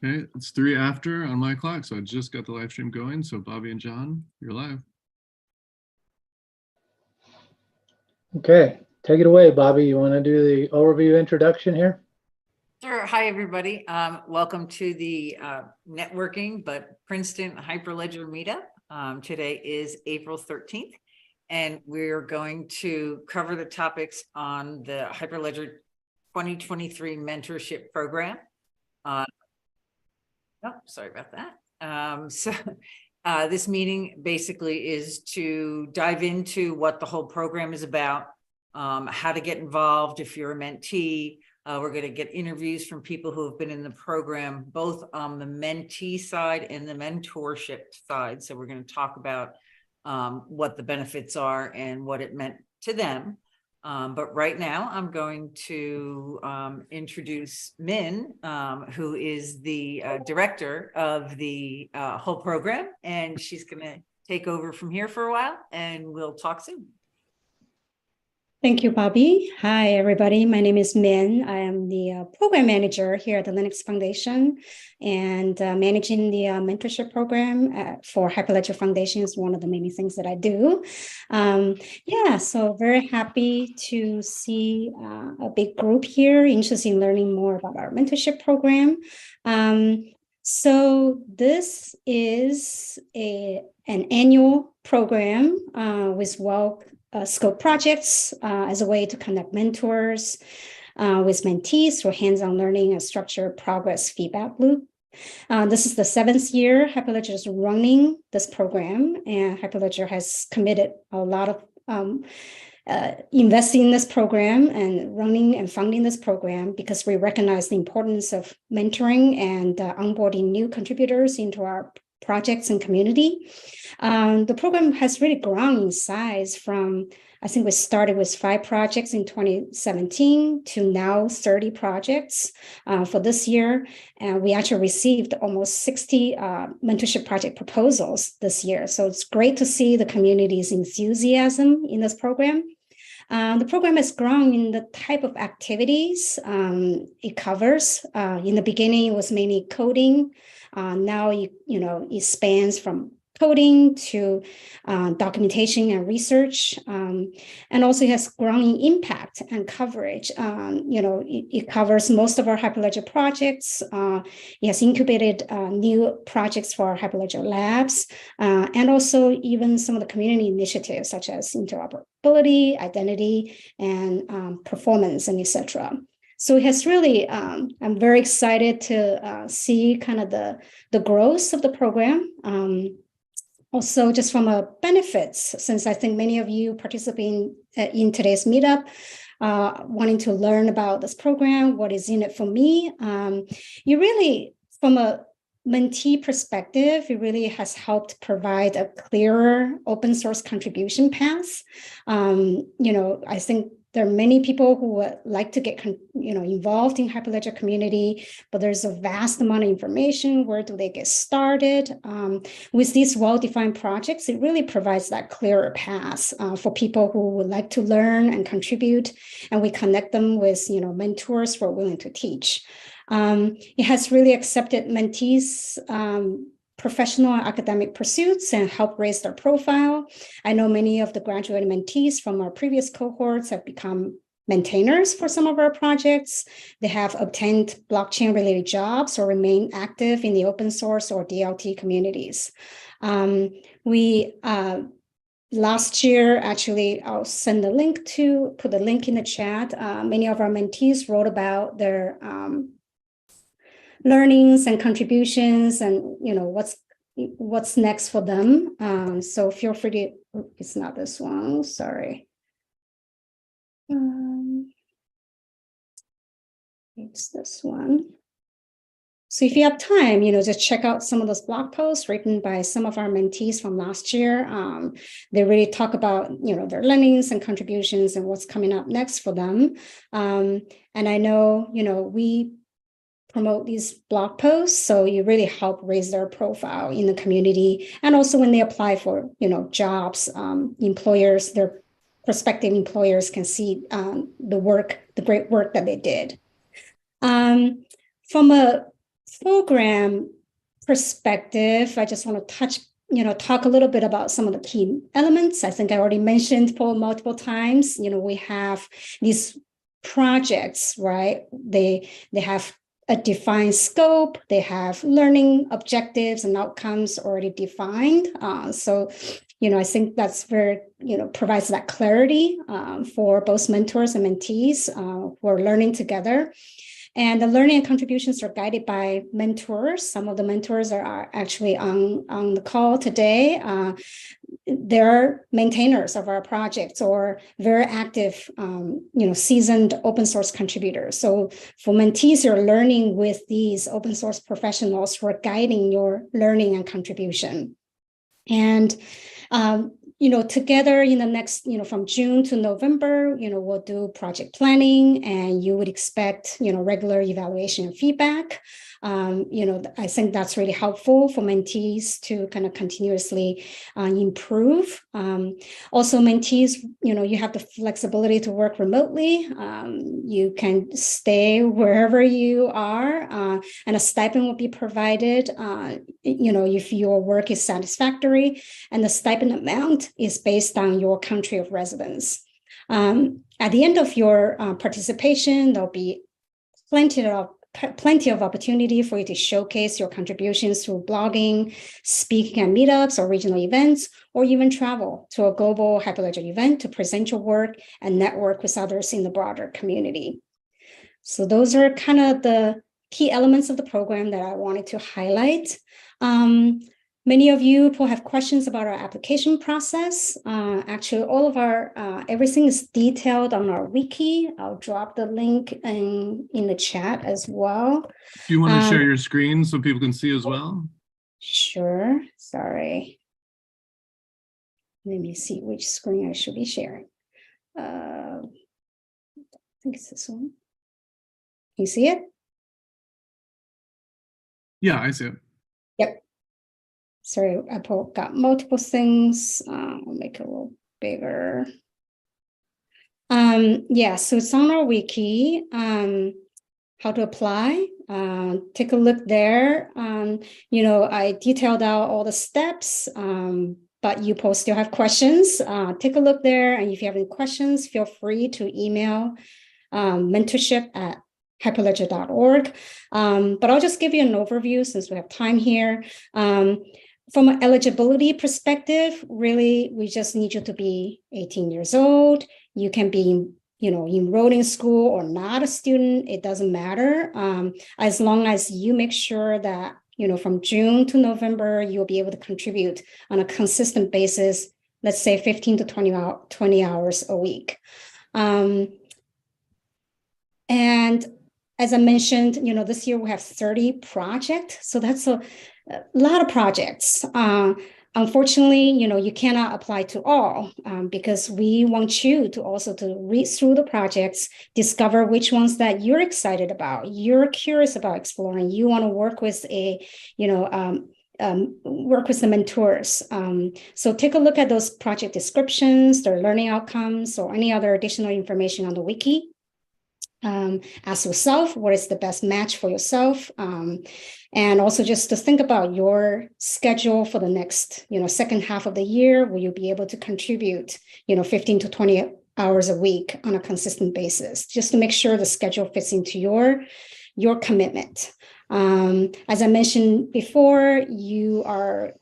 Okay, it's 3 after on my clock, so I just got the live stream going. So Bobby and John, you're live. Okay, take it away, Bobby. You want to do the overview introduction here? Sure. Hi, everybody. Welcome to the networking, but Princeton Hyperledger meetup. Today is April 13th, and we're going to cover the topics on the Hyperledger 2023 mentorship program. Sorry about that. This meeting basically is to dive into what the whole program is about, how to get involved if you're a mentee. We're going to get interviews from people who have been in the program, both on the mentee side and the mentorship side. So we're going to talk about what the benefits are and what it meant to them. But right now I'm going to introduce Min, who is the director of the whole program, and she's going to take over from here for a while, and we'll talk soon. Thank you, Bobby. Hi, everybody. My name is Min. I am the program manager here at the Linux Foundation, and managing the mentorship program for Hyperledger Foundation is one of the many things that I do. So very happy to see a big group here interested in learning more about our mentorship program. So this is an annual program with scope projects as a way to connect mentors with mentees through hands-on learning and structured progress feedback loop. This is the 7th year Hyperledger is running this program, and Hyperledger has committed a lot of investing in this program and running and funding this program because we recognize the importance of mentoring and onboarding new contributors into our projects and community. The program has really grown in size from, I think we started with 5 projects in 2017 to now 30 projects for this year. And we actually received almost 60 mentorship project proposals this year. So it's great to see the community's enthusiasm in this program. The program has grown in the type of activities it covers. In the beginning, it was mainly coding. Now, it spans from coding to documentation and research, and also it has growing impact and coverage. It covers most of our Hyperledger projects. It has incubated new projects for our Hyperledger labs, and also even some of the community initiatives such as interoperability, identity, and performance, and etc. So it has really, I'm very excited to see kind of the growth of the program. Also, just from a benefits, since I think many of you participating in today's meetup, wanting to learn about this program, what is in it for me, you really, from a mentee perspective, it really has helped provide a clearer open source contribution path. I think there are many people who would like to get involved in Hyperledger community, but there's a vast amount of information. Where do they get started? With these well-defined projects, it really provides that clearer path for people who would like to learn and contribute, and we connect them with mentors who are willing to teach. It has really accepted mentees' professional and academic pursuits and help raise their profile. I know many of the graduated mentees from our previous cohorts have become maintainers for some of our projects. They have obtained blockchain-related jobs or remain active in the open source or DLT communities. Last year, actually, I'll put the link in the chat. Many of our mentees wrote about their learnings and contributions and what's next for them. So feel free to, it's not this one, sorry. It's this one. So if you have time, just check out some of those blog posts written by some of our mentees from last year. They really talk about, their learnings and contributions and what's coming up next for them. And I know, we promote these blog posts, so you really help raise their profile in the community. And also when they apply for, jobs, employers, their prospective employers can see the great work that they did. From a program perspective, I just want to talk a little bit about some of the key elements. I think I already mentioned Paul multiple times. We have these projects, right? They have a defined scope. They have learning objectives and outcomes already defined. So I think that's very, provides that clarity for both mentors and mentees who are learning together. And the learning and contributions are guided by mentors. Some of the mentors are actually on the call today. They're maintainers of our projects or very active, seasoned open source contributors. So for mentees, you're learning with these open source professionals who are guiding your learning and contribution. And together in the next, from June to November, we'll do project planning, and you would expect, regular evaluation and feedback. I think that's really helpful for mentees to kind of continuously improve. Also, mentees, you have the flexibility to work remotely. You can stay wherever you are, and a stipend will be provided, if your work is satisfactory, and the stipend amount is based on your country of residence. At the end of your participation, there'll be plenty of opportunity for you to showcase your contributions through blogging, speaking at meetups or regional events, or even travel to a global Hyperledger event to present your work and network with others in the broader community. So those are kind of the key elements of the program that I wanted to highlight. Many of you will have questions about our application process. Actually, all of our, everything is detailed on our wiki. I'll drop the link in the chat as well. Do you want to share your screen so people can see as well? Sure, sorry. Let me see which screen I should be sharing. I think it's this one. Can you see it? Yeah, I see it. Yep. Sorry, I got multiple things. I'll make it a little bigger. Yeah, so it's on our wiki. How to apply. Take a look there. I detailed out all the steps, but you still have questions. Take a look there, and if you have any questions, feel free to email mentorship@hyperledger.org. But I'll just give you an overview since we have time here. From an eligibility perspective, really, we just need you to be 18 years old. You can be, enrolled in school or not a student. It doesn't matter. As long as you make sure that, from June to November, you'll be able to contribute on a consistent basis, let's say 15 to 20 hours a week. And as I mentioned, this year we have 30 projects. So that's a lot of projects. Unfortunately, you cannot apply to all because we want you to also to read through the projects, discover which ones that you're excited about, you're curious about exploring, you want to work with work with the mentors. So take a look at those project descriptions, their learning outcomes, or any other additional information on the wiki. Ask yourself what is the best match for yourself, and also just to think about your schedule for the next second half of the year. Will you be able to contribute 15 to 20 hours a week on a consistent basis, just to make sure the schedule fits into your commitment. As I mentioned before, you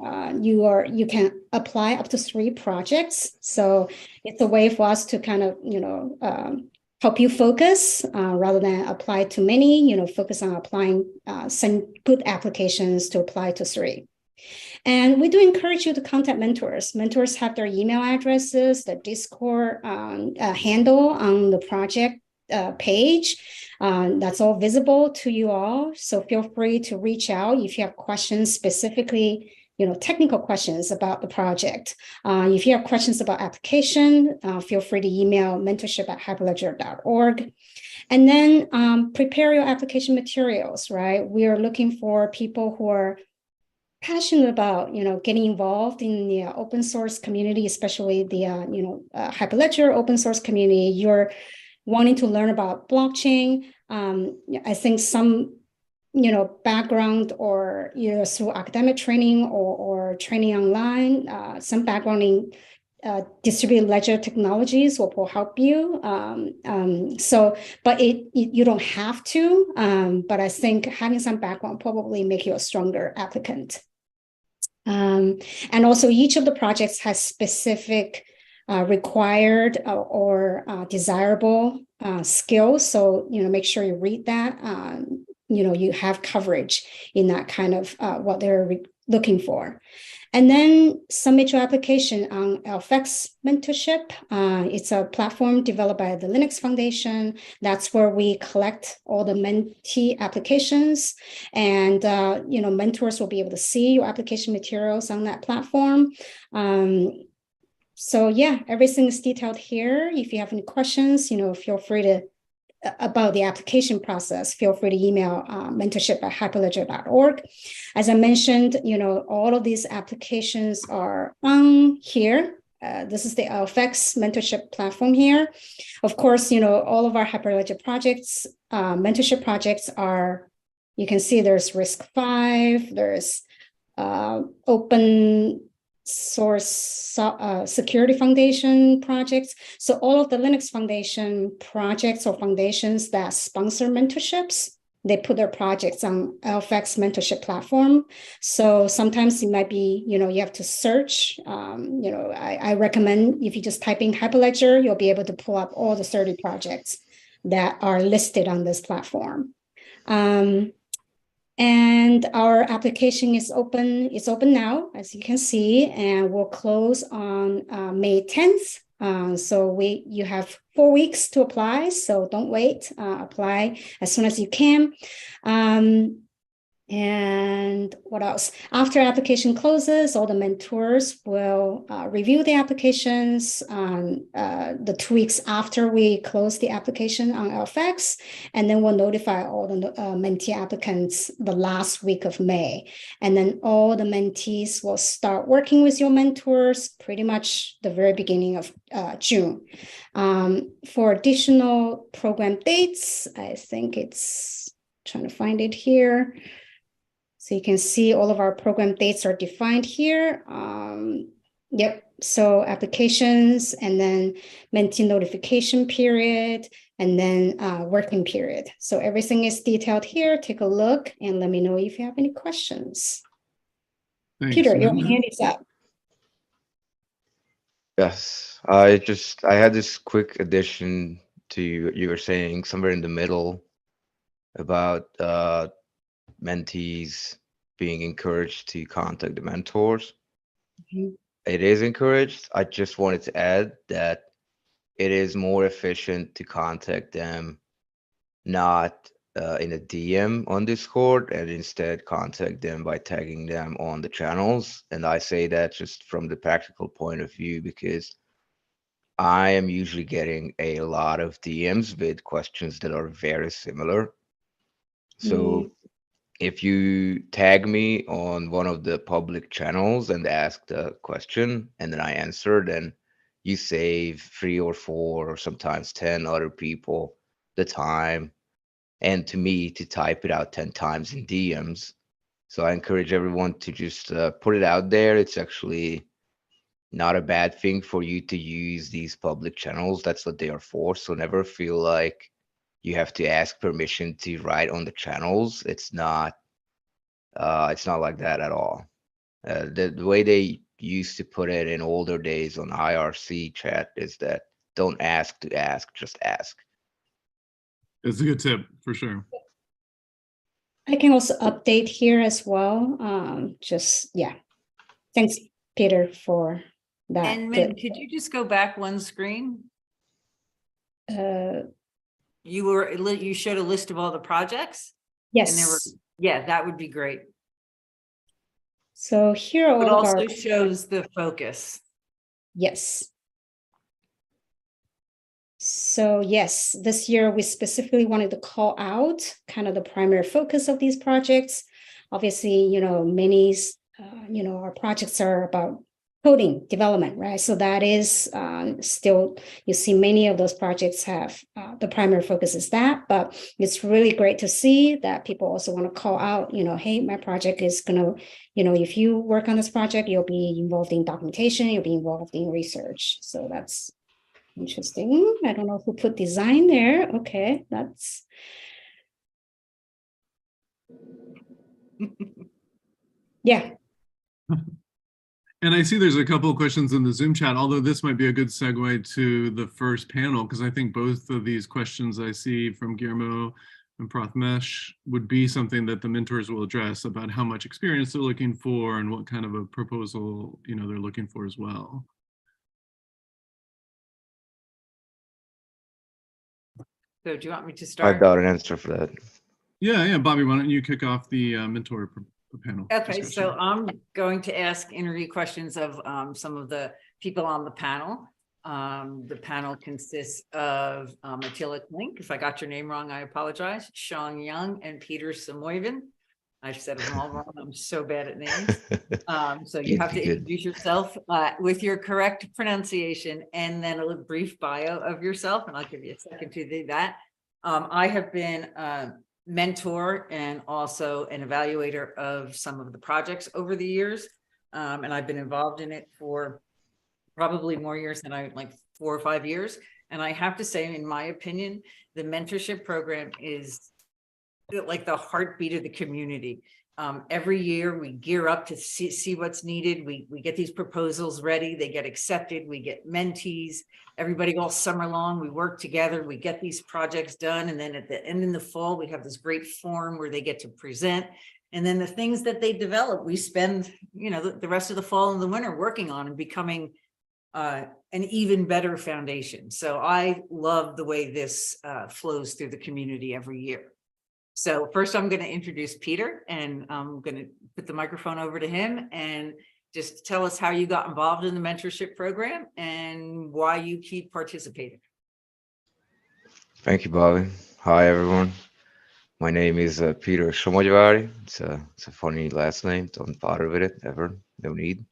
can apply up to 3 projects, so it's a way for us to kind of help you focus rather than apply to many, focus on applying, send good applications to apply to 3. And we do encourage you to contact mentors. Mentors have their email addresses, the Discord handle on the project page. That's all visible to you all. So feel free to reach out if you have questions specifically, technical questions about the project. If you have questions about application, feel free to email mentorship@hyperledger.org. And then prepare your application materials, right? We are looking for people who are passionate about, getting involved in the open source community, especially the, Hyperledger open source community. You're wanting to learn about blockchain. I think some background or through academic training or training online, some background in distributed ledger technologies will help you. But you don't have to, but I think having some background probably make you a stronger applicant. And also each of the projects has specific required or desirable skills. So, make sure you read that. You have coverage in that kind of what they're looking for. And then submit your application on LFX Mentorship. It's a platform developed by the Linux Foundation. That's where we collect all the Mentee applications, and mentors will be able to see your application materials on that platform. So yeah, everything is detailed here. If you have any questions, feel free to about the application process, feel free to email mentorship@hyperledger.org. As I mentioned, all of these applications are on here. This is the LFX mentorship platform here. Of course, all of our Hyperledger projects, mentorship projects are, you can see there's RISC-V, there's open source security foundation projects. So all of the Linux Foundation projects or foundations that sponsor mentorships, they put their projects on LFX mentorship platform. So sometimes it might be, you have to search. I recommend if you just type in Hyperledger, you'll be able to pull up all the 30 projects that are listed on this platform. And our application is open. It's open now, as you can see, and we'll close on May 10th. So you have 4 weeks to apply, so don't wait. Apply as soon as you can. And what else? After application closes, all the mentors will review the applications the 2 weeks after we close the application on LFX, and then we'll notify all the mentee applicants the last week of May. And then all the mentees will start working with your mentors pretty much the very beginning of June. For additional program dates, I think it's trying to find it here. So you can see all of our program dates are defined here. Yep, so applications and then mentee notification period and then working period. So everything is detailed here. Take a look and let me know if you have any questions. Thanks. Peter, your hand is up. Yes, I had this quick addition to you were saying somewhere in the middle about mentees being encouraged to contact the mentors. Mm-hmm. It is encouraged. I just wanted to add that it is more efficient to contact them not in a DM on Discord, and instead contact them by tagging them on the channels. And I say that just from the practical point of view, because I am usually getting a lot of DMs with questions that are very similar. So if you tag me on one of the public channels and ask the question and then I answer, then you save 3 or 4 or sometimes 10 other people the time, and to me to type it out 10 times in DMs. So I encourage everyone to just put it out there. It's actually not a bad thing for you to use these public channels. That's what they are for. So never feel like you have to ask permission to write on the channels. It's not like that at all. The way they used to put it in older days on IRC chat is that don't ask to ask, just ask. It's a good tip for sure. I can also update here as well. Thanks, Peter, for that. And Min, could you just go back one screen? You showed a list of all the projects? Yes. And there were, yeah, that would be great. So here are It all of our. also shows the focus. Yes. So yes, this year we specifically wanted to call out kind of the primary focus of these projects. Obviously, many, our projects are about coding development, right? So that is still, you see many of those projects have the primary focus is that, but it's really great to see that people also want to call out, hey, my project is going to, if you work on this project, you'll be involved in documentation, you'll be involved in research. So that's interesting. I don't know who put design there. Okay, that's. Yeah. And I see there's a couple of questions in the Zoom chat, although this might be a good segue to the first panel, because I think both of these questions I see from Guillermo and Prathmesh would be something that the mentors will address about how much experience they're looking for and what kind of a proposal, they're looking for as well. So do you want me to start? I've got an answer for that. Yeah, Bobby, why don't you kick off the mentor panel? Okay, discussion. so I'm going to ask interview questions of some of the people on the panel. The panel consists of Attila Klink. If I got your name wrong, I apologize. Sean Young and Peter Samoyvin. I've said them all wrong. I'm so bad at names. So you have to introduce yourself with your correct pronunciation and then a brief bio of yourself, and I'll give you a second to do that. I have been mentor and also an evaluator of some of the projects over the years. And I've been involved in it for probably more years than like 4 or 5 years. And I have to say, in my opinion, the mentorship program is like the heartbeat of the community. Every year we gear up to see what's needed. We get these proposals ready, they get accepted, we get mentees, everybody all summer long, we work together, we get these projects done. And then at the end in the fall, we have this great forum where they get to present. And then the things that they develop, we spend, the rest of the fall and the winter working on and becoming an even better foundation. So I love the way this flows through the community every year. So first I'm going to introduce Peter, and I'm going to put the microphone over to him and just tell us how you got involved in the mentorship program and why you keep participating. Thank you, Bobby. Hi, everyone. My name is Peter Somogyvári. It's a funny last name. Don't bother with it ever. No need.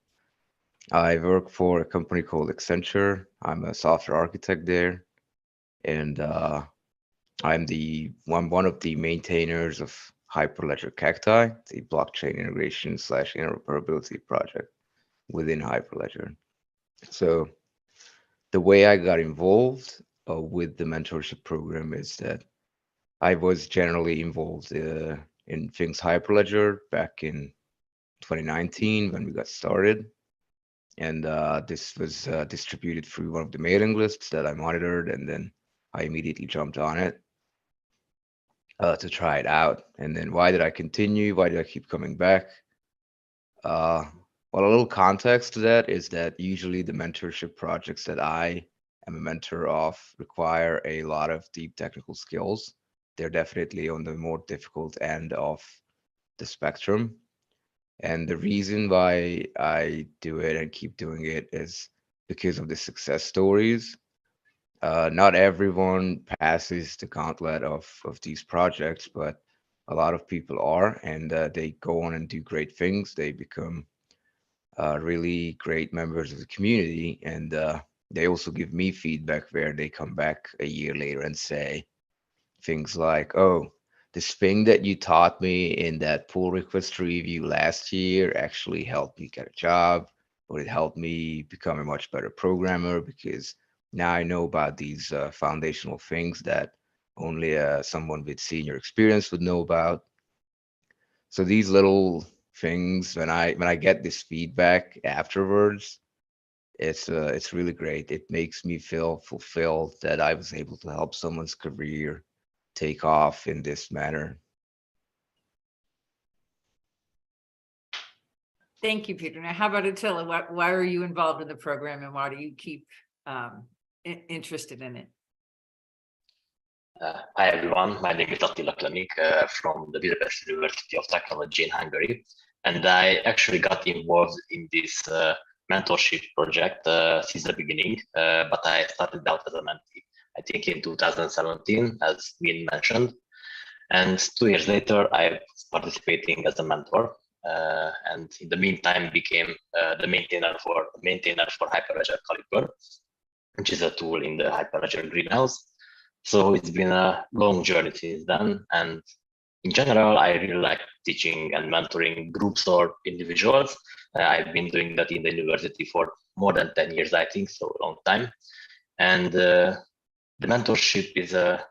I work for a company called Accenture. I'm a software architect there, and I'm one of the maintainers of Hyperledger Cacti, the blockchain integration / interoperability project within Hyperledger. So the way I got involved with the mentorship program is that I was generally involved in things Hyperledger back in 2019 when we got started. And this was distributed through one of the mailing lists that I monitored, and then I immediately jumped on it to try it out. And then why did I continue? Why did I keep coming back? Well, a little context to that is that usually the mentorship projects that I am a mentor of require a lot of deep technical skills. They're definitely on the more difficult end of the spectrum. And the reason why I do it and keep doing it is because of the success stories. Not everyone passes the gauntlet of these projects, but a lot of people are, and they go on and do great things. They become really great members of the community, and they also give me feedback where they come back a year later and say things like, oh, this thing that you taught me in that pull request review last year actually helped me get a job, or it helped me become a much better programmer because now I know about these foundational things that only someone with senior experience would know about. So these little things, when I get this feedback afterwards, it's really great. It makes me feel fulfilled that I was able to help someone's career take off in this manner. Thank you, Peter. Now, how about Attila? Why are you involved in the program, and why do you keep interested in it? Hi, everyone. My name is Attila Klink from the Budapest University of Technology in Hungary. And I actually got involved in this mentorship project since the beginning, but I started out as a mentee, I think in 2017, as Min mentioned. And 2 years later, I'm participating as a mentor. and in the meantime became the maintainer for Hyperledger Caliper, which is a tool in the Hyperledger greenhouse. So it's been a long journey since then, and in general, I really like teaching and mentoring groups or individuals. I've been doing that in the university for more than 10 years, I think, so a long time. And the mentorship is a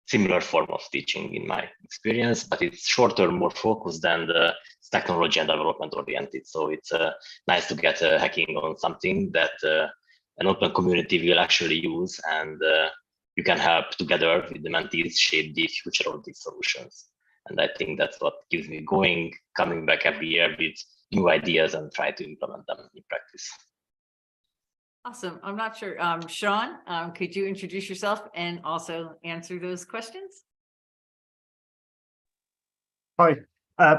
similar form of teaching in my experience, but it's shorter, more focused, and technology and development oriented. So it's nice to get hacking on something that an open community will actually use, and you can help together with the mentees shape the future of these solutions. And I think that's what keeps me going, coming back every year with new ideas and try to implement them in practice. Awesome. I'm not sure. Sean, could you introduce yourself and also answer those questions? Hi,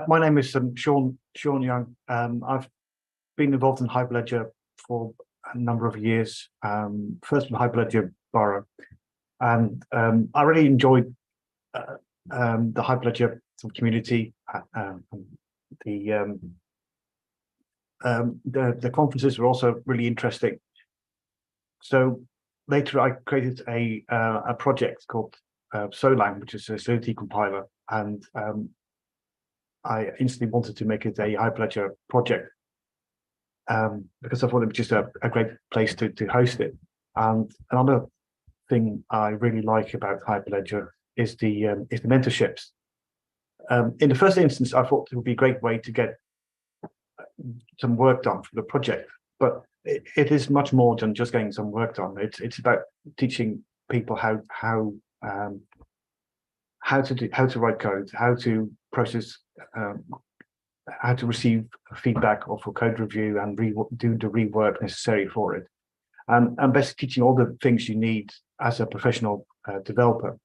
my name is Sean Young. I've been involved in Hyperledger for a number of years, first with Hyperledger Borough. And I really enjoyed the Hyperledger community. The conferences were also really interesting. So later I created a project called Solang, which is a Solidity compiler, and I instantly wanted to make it a Hyperledger project because I thought it was just a great place to host it. And another thing I really like about Hyperledger is the mentorships. In the first instance, I thought it would be a great way to get some work done for the project, but it is much more than just getting some work done. It's about teaching people how to write code, how to process, how to receive feedback or for code review and do the rework necessary for it, and basically teaching all the things you need as a professional developer.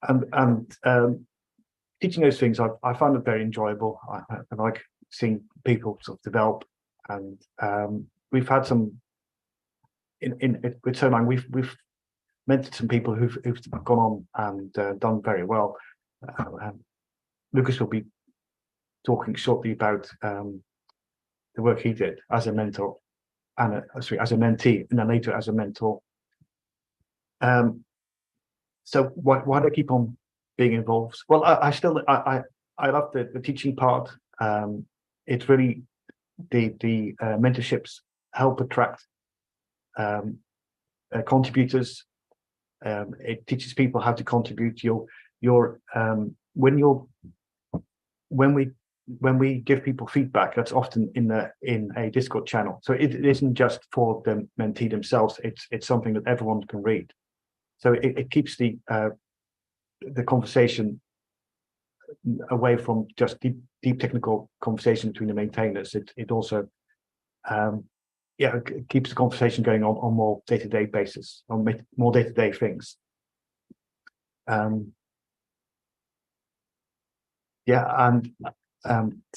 And teaching those things, I found it very enjoyable. I like seeing people sort of develop, and we've had some with Solang, we've mentored some people who've gone on and done very well. Lucas will be talking shortly about the work he did as a mentor and as a mentee, and then later as a mentor. So why do I keep on being involved? Well, I love the teaching part. It's really the mentorships help attract contributors. It teaches people how to contribute. When we give people feedback, that's often in a Discord channel. So it isn't just for the mentee themselves. It's something that everyone can read. So it keeps the conversation away from just deep technical conversation between the maintainers. It also it keeps the conversation going on more day-to-day basis, on more day-to-day things. So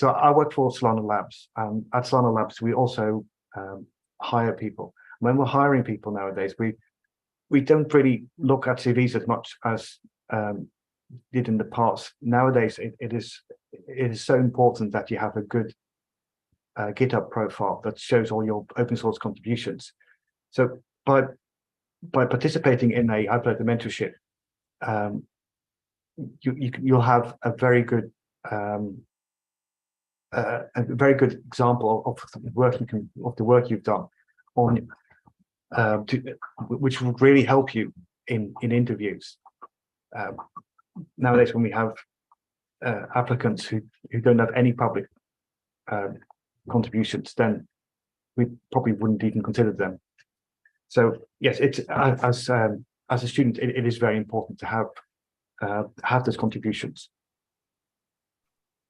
I work for Solana Labs. At Solana Labs, we also hire people. When we're hiring people nowadays, we don't really look at CVs as much as did in the past. Nowadays, it is so important that you have a good GitHub profile that shows all your open source contributions. So by participating in a Hyperledger mentorship, you'll have a very good example of the work you've done on which would really help you in interviews. Nowadays, when we have applicants who don't have any public contributions, then we probably wouldn't even consider them. So yes, it's as a student, it is very important to have those contributions.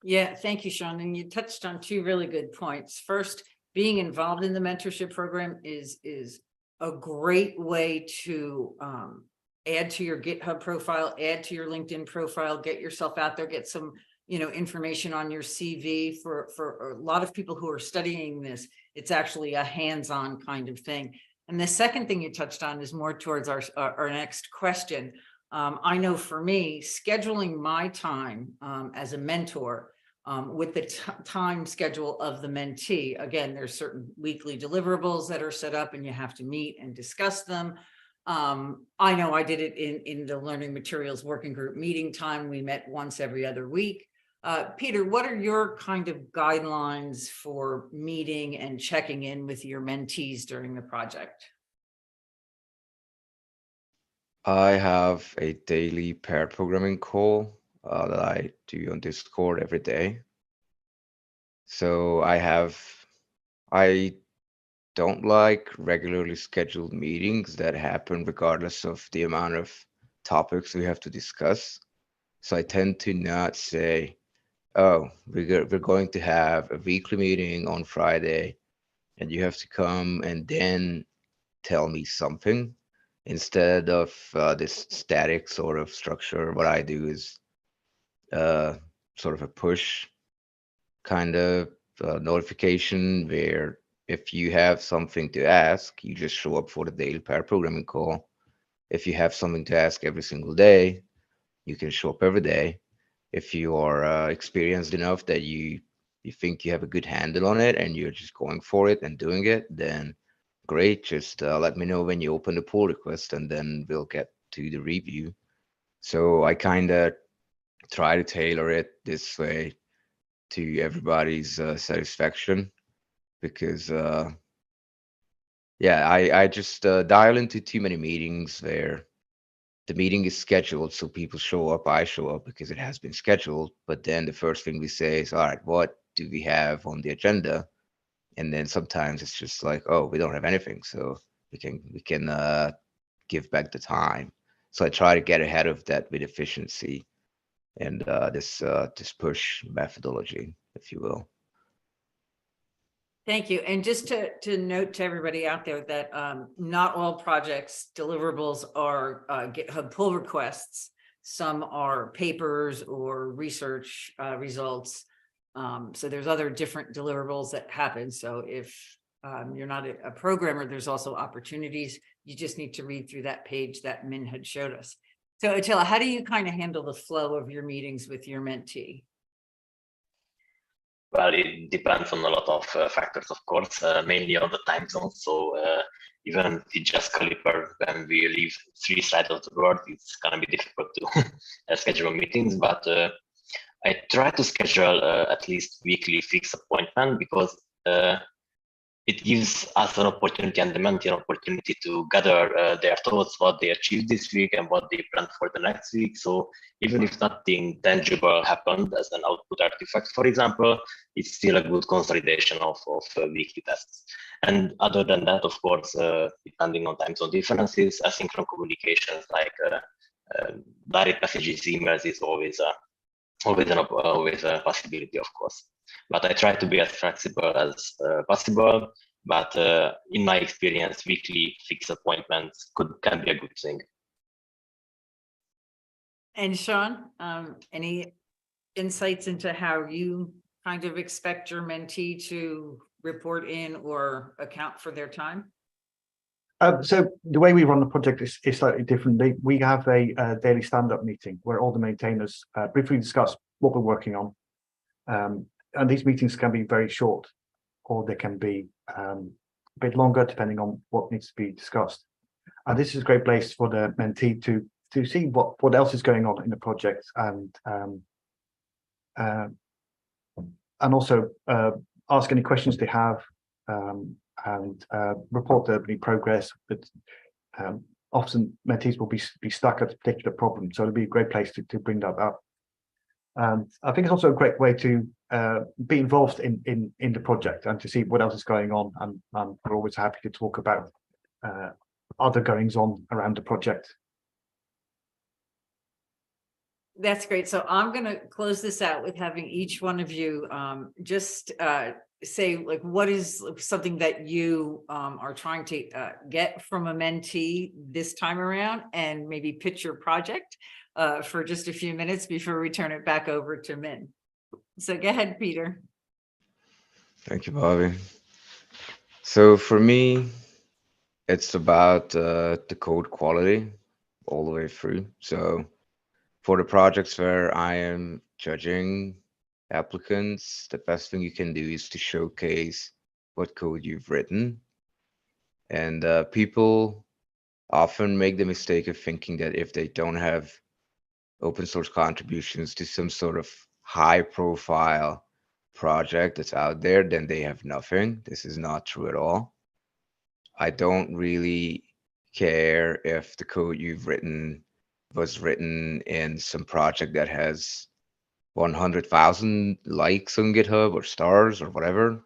Yeah, thank you, Sean. And you touched on two really good points. First, being involved in the mentorship program is a great way to add to your GitHub profile, add to your LinkedIn profile, get yourself out there, get some information on your CV. For a lot of people who are studying this, it's actually a hands-on kind of thing. And the second thing you touched on is more towards our next question. I know for me, scheduling my time as a mentor with the time schedule of the mentee. Again, there's certain weekly deliverables that are set up and you have to meet and discuss them. I know I did it in the learning materials working group meeting time. We met once every other week. Peter, what are your kind of guidelines for meeting and checking in with your mentees during the project? I have a daily pair programming call that I do on Discord every day. So I don't like regularly scheduled meetings that happen regardless of the amount of topics we have to discuss. So I tend to not say, oh, we're going to have a weekly meeting on Friday and you have to come and then tell me something. Instead of this static sort of structure, what I do is sort of a push kind of notification where if you have something to ask, you just show up for the daily pair programming call. If you have something to ask every single day, you can show up every day. If you are experienced enough that you think you have a good handle on it and you're just going for it and doing it, then great. Just let me know when you open the pull request and then we'll get to the review. So I kind of try to tailor it this way to everybody's satisfaction, because yeah, I just dial into too many meetings where the meeting is scheduled, so people show up, I show up because it has been scheduled, but then the first thing we say is, all right, what do we have on the agenda? And then sometimes it's just like, oh, we don't have anything, so we can give back the time. So I try to get ahead of that with efficiency and this push methodology, if you will. Thank you. And just to note to everybody out there that not all projects deliverables are GitHub pull requests. Some are papers or research results. So there's other different deliverables that happen. So if you're not a programmer, there's also opportunities. You just need to read through that page that Min had showed us. So Attila, how do you kind of handle the flow of your meetings with your mentee? Well, it depends on a lot of factors, of course, mainly on the time zone. So even if you just caliper when we leave 3 sides of the world, it's going to be difficult to schedule meetings. But I try to schedule at least weekly fixed appointment, because it gives us an opportunity and the mentee an opportunity to gather their thoughts, what they achieved this week and what they plan for the next week. So even if nothing tangible happened as an output artifact, for example, it's still a good consolidation of weekly tasks. And other than that, of course, depending on time zone differences, asynchronous communications like direct messages, emails is always a possibility, of course. But I try to be as flexible as possible. But in my experience, weekly fixed appointments can be a good thing. And Sean, any insights into how you kind of expect your mentee to report in or account for their time? So the way we run the project is slightly different. We have a daily stand-up meeting where all the maintainers briefly discuss what we're working on. And these meetings can be very short, or they can be a bit longer, depending on what needs to be discussed. And this is a great place for the mentee to see what else is going on in the project, and also ask any questions they have, and report the progress. But often mentees will be stuck at a particular problem, so it'll be a great place to bring that up. And I think it's also a great way to be involved in the project and to see what else is going on. And we're always happy to talk about other goings on around the project. That's great. So I'm going to close this out with having each one of you just say, like, what is something that you are trying to get from a mentee this time around, and maybe pitch your project for just a few minutes before we turn it back over to Min. So go ahead, Peter. Thank you, Bobby. So for me, it's about the code quality all the way through. So for the projects where I am judging applicants, the best thing you can do is to showcase what code you've written. And people often make the mistake of thinking that if they don't have open source contributions to some sort of high profile project that's out there, then they have nothing. This is not true at all. I don't really care if the code you've written was written in some project that has 100,000 likes on GitHub or stars or whatever,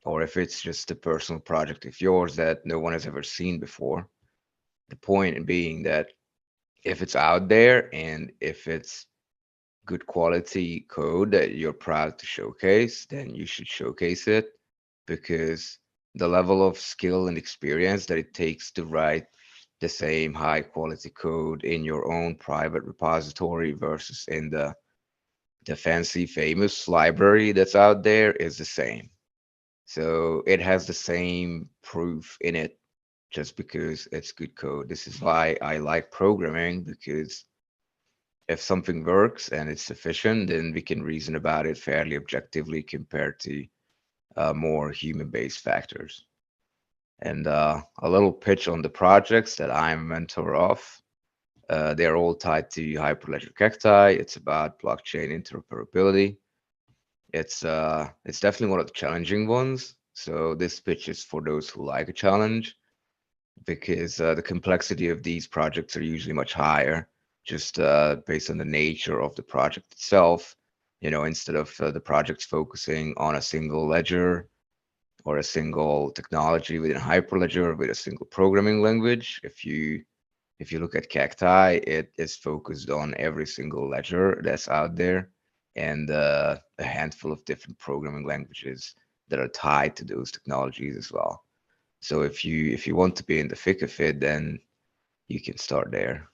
or if it's just a personal project of yours that no one has ever seen before. The point being that if it's out there and if it's good quality code that you're proud to showcase, then you should showcase it, because the level of skill and experience that it takes to write the same high quality code in your own private repository versus in the fancy famous library that's out there is the same. So it has the same proof in it just because it's good code. This is why I like programming, because if something works and it's sufficient, then we can reason about it fairly objectively compared to more human-based factors. And a little pitch on the projects that I'm a mentor of. They're all tied to Hyperledger Cacti. It's about blockchain interoperability. It's definitely one of the challenging ones. So this pitch is for those who like a challenge, because the complexity of these projects are usually much higher, just based on the nature of the project itself. You know, instead of the projects focusing on a single ledger or a single technology within Hyperledger with a single programming language, if you look at Cacti, it is focused on every single ledger that's out there and a handful of different programming languages that are tied to those technologies as well. So if you want to be in the thick of it, then you can start there.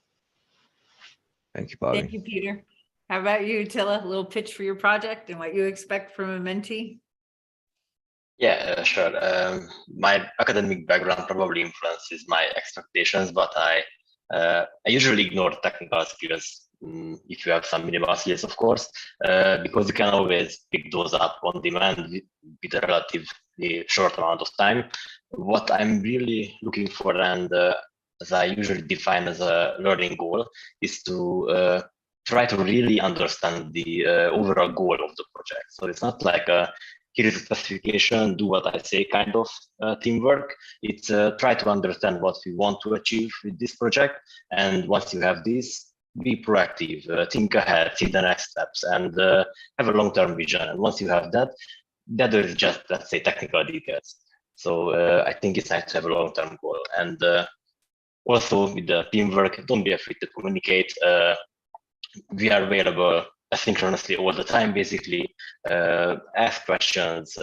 Thank you, Bobby. Thank you, Peter. How about you, Attila? A little pitch for your project and what you expect from a mentee? Yeah, sure. My academic background probably influences my expectations, but I usually ignore technical skills if you have some minimal skills, of course, because you can always pick those up on demand with a relatively short amount of time. What I'm really looking for, and as I usually define as a learning goal, is to try to really understand the overall goal of the project. So it's not like here is a specification, do what I say kind of teamwork. It's try to understand what we want to achieve with this project. And once you have this, be proactive, think ahead, see the next steps, and have a long-term vision. And once you have that, the other is just, let's say, technical details. So I think it's nice to have a long-term goal. And also with the teamwork, don't be afraid to communicate. We are available asynchronously all the time, basically. Ask questions.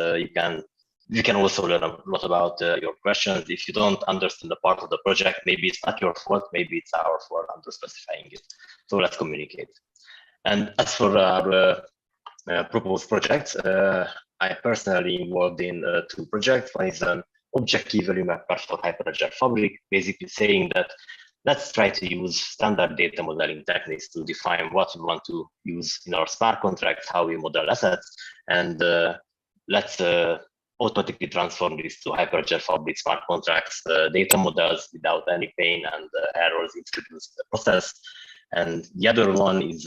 You can also learn a lot about your questions. If you don't understand the part of the project, maybe it's not your fault, maybe it's our fault under specifying it. So let's communicate. And as for our proposed projects, I personally involved in 2 projects. One is an object key value mapper for Hyperledger Fabric, basically saying that let's try to use standard data modeling techniques to define what we want to use in our smart contracts, how we model assets, and let's automatically transform this to Hyperledger Fabric smart contracts data models without any pain and errors introduced in the process. And the other one is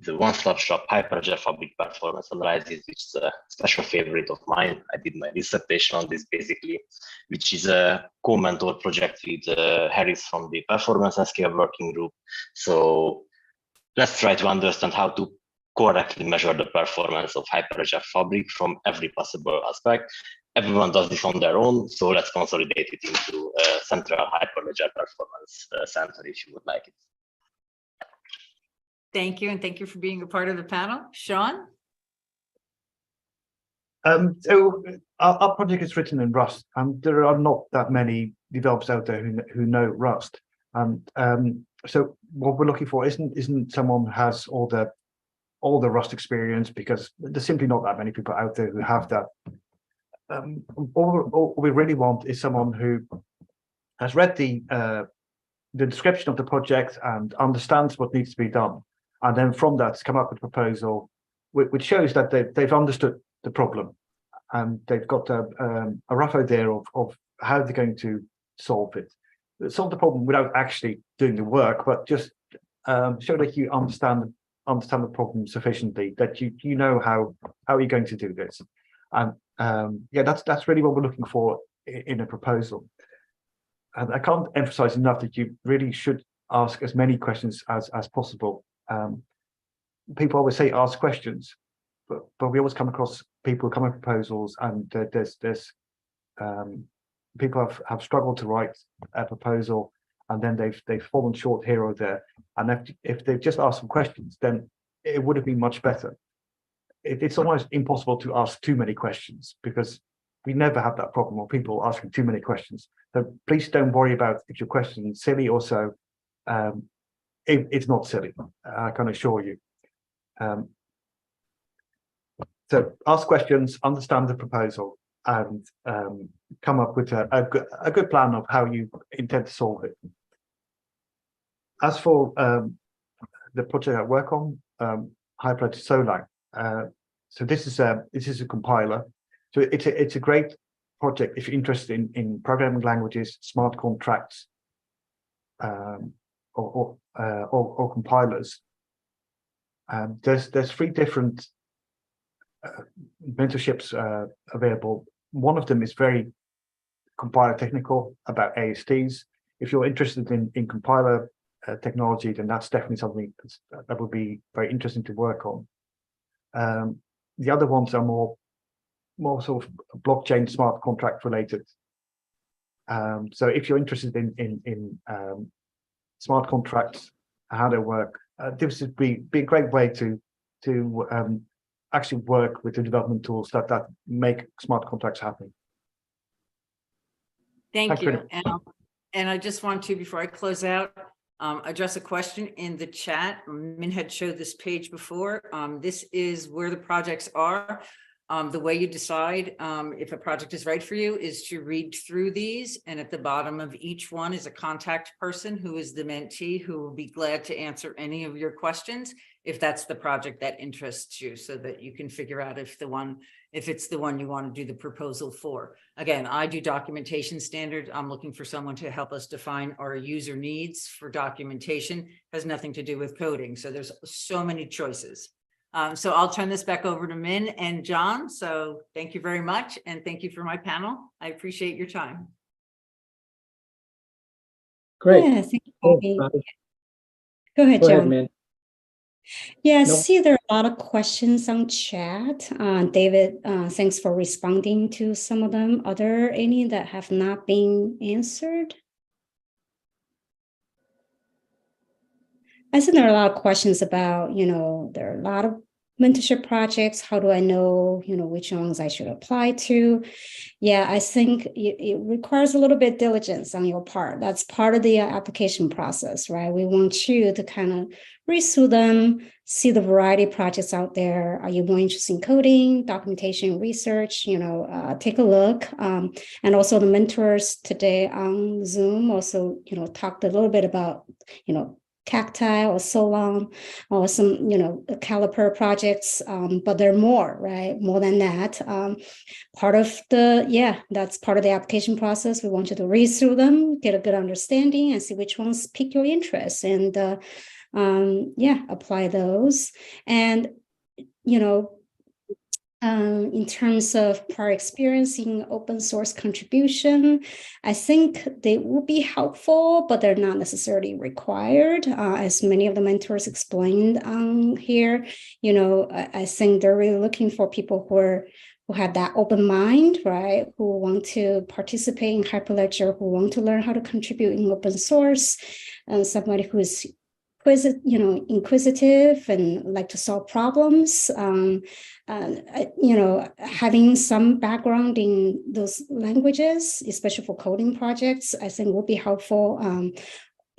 the one-stop shop Hyperledger Fabric performance analysis, which is a special favorite of mine. I did my dissertation on this basically, which is a co-mentor project with Harris from the Performance and Scale Working Group. So let's try to understand how to correctly measure the performance of Hyperledger Fabric from every possible aspect. Everyone does this on their own, so let's consolidate it into a central Hyperledger performance center if you would like it. Thank you, and thank you for being a part of the panel. Sean? So our project is written in Rust, and there are not that many developers out there who know Rust. And so what we're looking for isn't someone who has all the Rust experience, because there's simply not that many people out there who have that. All we really want is someone who has read the description of the project and understands what needs to be done, and then from that come up with a proposal which shows that they've understood the problem and they've got a rough idea of how they're going to solve it. Solve the problem without actually doing the work, but just show that you understand the problem sufficiently, that you know how you're going to do this. And yeah, that's really what we're looking for in a proposal. And I can't emphasize enough that you really should ask as many questions as possible. People always say ask questions, but we always come across people who come with proposals, and there's people have struggled to write a proposal, and then they've fallen short here or there. And if they've just asked some questions, then it would have been much better. It's almost impossible to ask too many questions, because we never have that problem of people asking too many questions. So please don't worry about if your question is silly or so. It's not silly, I can assure you. So ask questions, understand the proposal, and come up with a good plan of how you intend to solve it. As for the project I work on, Hyperledger Solang, so this is a compiler. So it's a great project if you're interested in programming languages, smart contracts, or compilers. There's 3 different mentorships available. One of them is very compiler technical, about ASTs. If you're interested in compiler technology, then that's definitely something that would be very interesting to work on. The other ones are more sort of blockchain smart contract related. So if you're interested in smart contracts, how they work, this would be a great way to actually work with the development tools that make smart contracts happen. Thank Thanks, you. And I just want to, before I close out, address a question in the chat. Min had showed this page before. This is where the projects are. The way you decide if a project is right for you is to read through these, and at the bottom of each one is a contact person who is the mentee, who will be glad to answer any of your questions if that's the project that interests you, so that you can figure out if it's the one you want to do the proposal for. Again, I do documentation standard. I'm looking for someone to help us define our user needs for documentation. It has nothing to do with coding. So there's so many choices. So I'll turn this back over to Min and John. So thank you very much. And thank you for my panel. I appreciate your time. Great. Yeah, thank you, Cool, Bobby. Bobby. Go ahead, Go ahead, John. man. Yeah, I No. see there are a lot of questions on chat. David, thanks for responding to some of them. Are there any that have not been answered? I think there are a lot of questions about, there are a lot of mentorship projects. How do I know, which ones I should apply to? Yeah, I think it requires a little bit of diligence on your part. That's part of the application process, right? We want you to kind of read through them, see the variety of projects out there. Are you more interested in coding, documentation, research? Take a look. And also the mentors today on Zoom also, talked a little bit about, Cacti or Solang or some, Caliper projects, but there are more, right? More than that. That's part of the application process. We want you to read through them, get a good understanding, and see which ones pique your interest, and apply those. And in terms of prior experience in open source contribution, I think they will be helpful, but they're not necessarily required. As many of the mentors explained here, I think they're really looking for people who have that open mind, right? Who want to participate in Hyperledger, who want to learn how to contribute in open source, and somebody who is inquisitive and like to solve problems. Having some background in those languages, especially for coding projects, I think will be helpful.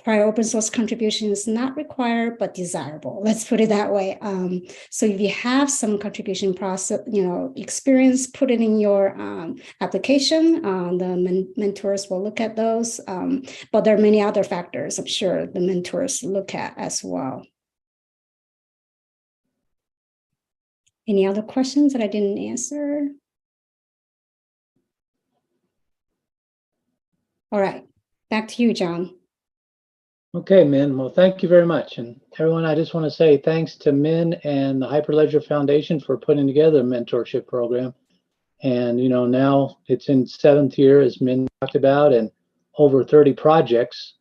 Prior open source contribution is not required, but desirable. Let's put it that way. So if you have some contribution process, experience, put it in your application. The mentors will look at those, but there are many other factors I'm sure the mentors look at as well. Any other questions that I didn't answer? All right, back to you, John. Okay, Min. Well, thank you very much. And everyone, I just want to say thanks to Min and the Hyperledger Foundation for putting together a mentorship program. And, now it's in 7th year, as Min talked about, and over 30 projects.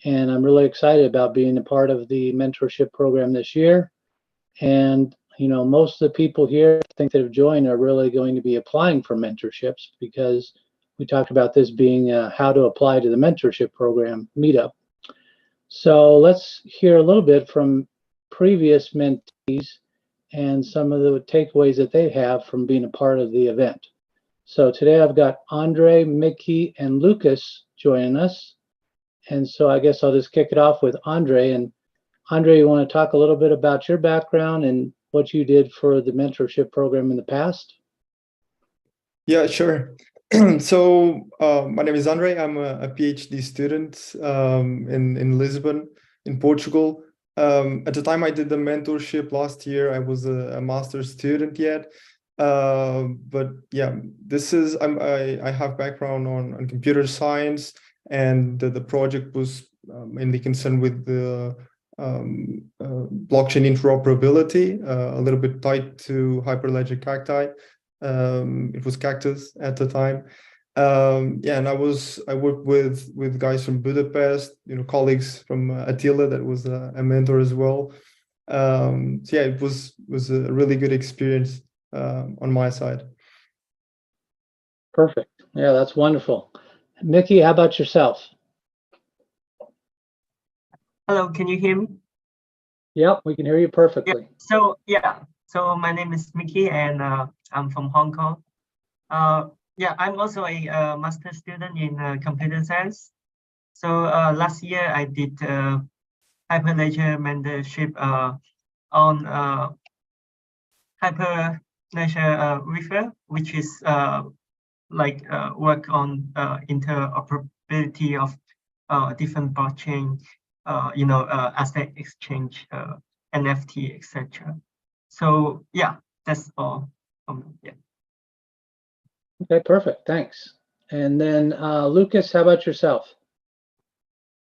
And I'm really excited about being a part of the mentorship program this year. And, most of the people here I think that have joined are really going to be applying for mentorships, because we talked about this being how to apply to the mentorship program meetup. So let's hear a little bit from previous mentees and some of the takeaways that they have from being a part of the event. So today I've got Andre, Mickey, and Lucas joining us. And so I guess I'll just kick it off with Andre. And Andre, you want to talk a little bit about your background and what you did for the mentorship program in the past? Yeah, sure. So my name is Andre. I'm a PhD student in Lisbon, in Portugal. At the time I did the mentorship last year, I was a master's student yet. But yeah, I have background on computer science, and the project was mainly concerned with the blockchain interoperability, a little bit tied to Hyperledger Cacti. It was Cactus at the time. Yeah, and I worked with guys from Budapest, colleagues from Attila, that was a mentor as well. So yeah, it was a really good experience on my side. Perfect. Yeah, that's wonderful. Mickey, how about yourself? Hello, can you hear me? Yep, we can hear you perfectly. So my name is Mickey, and I'm from Hong Kong. I'm also a master's student in computer science. So last year I did Hyperledger mentorship on Hyperledger River, which is work on interoperability of different blockchain, asset exchange, NFT, etc. So yeah, that's all. Yeah. Okay, perfect. Thanks. And then Lucas, how about yourself?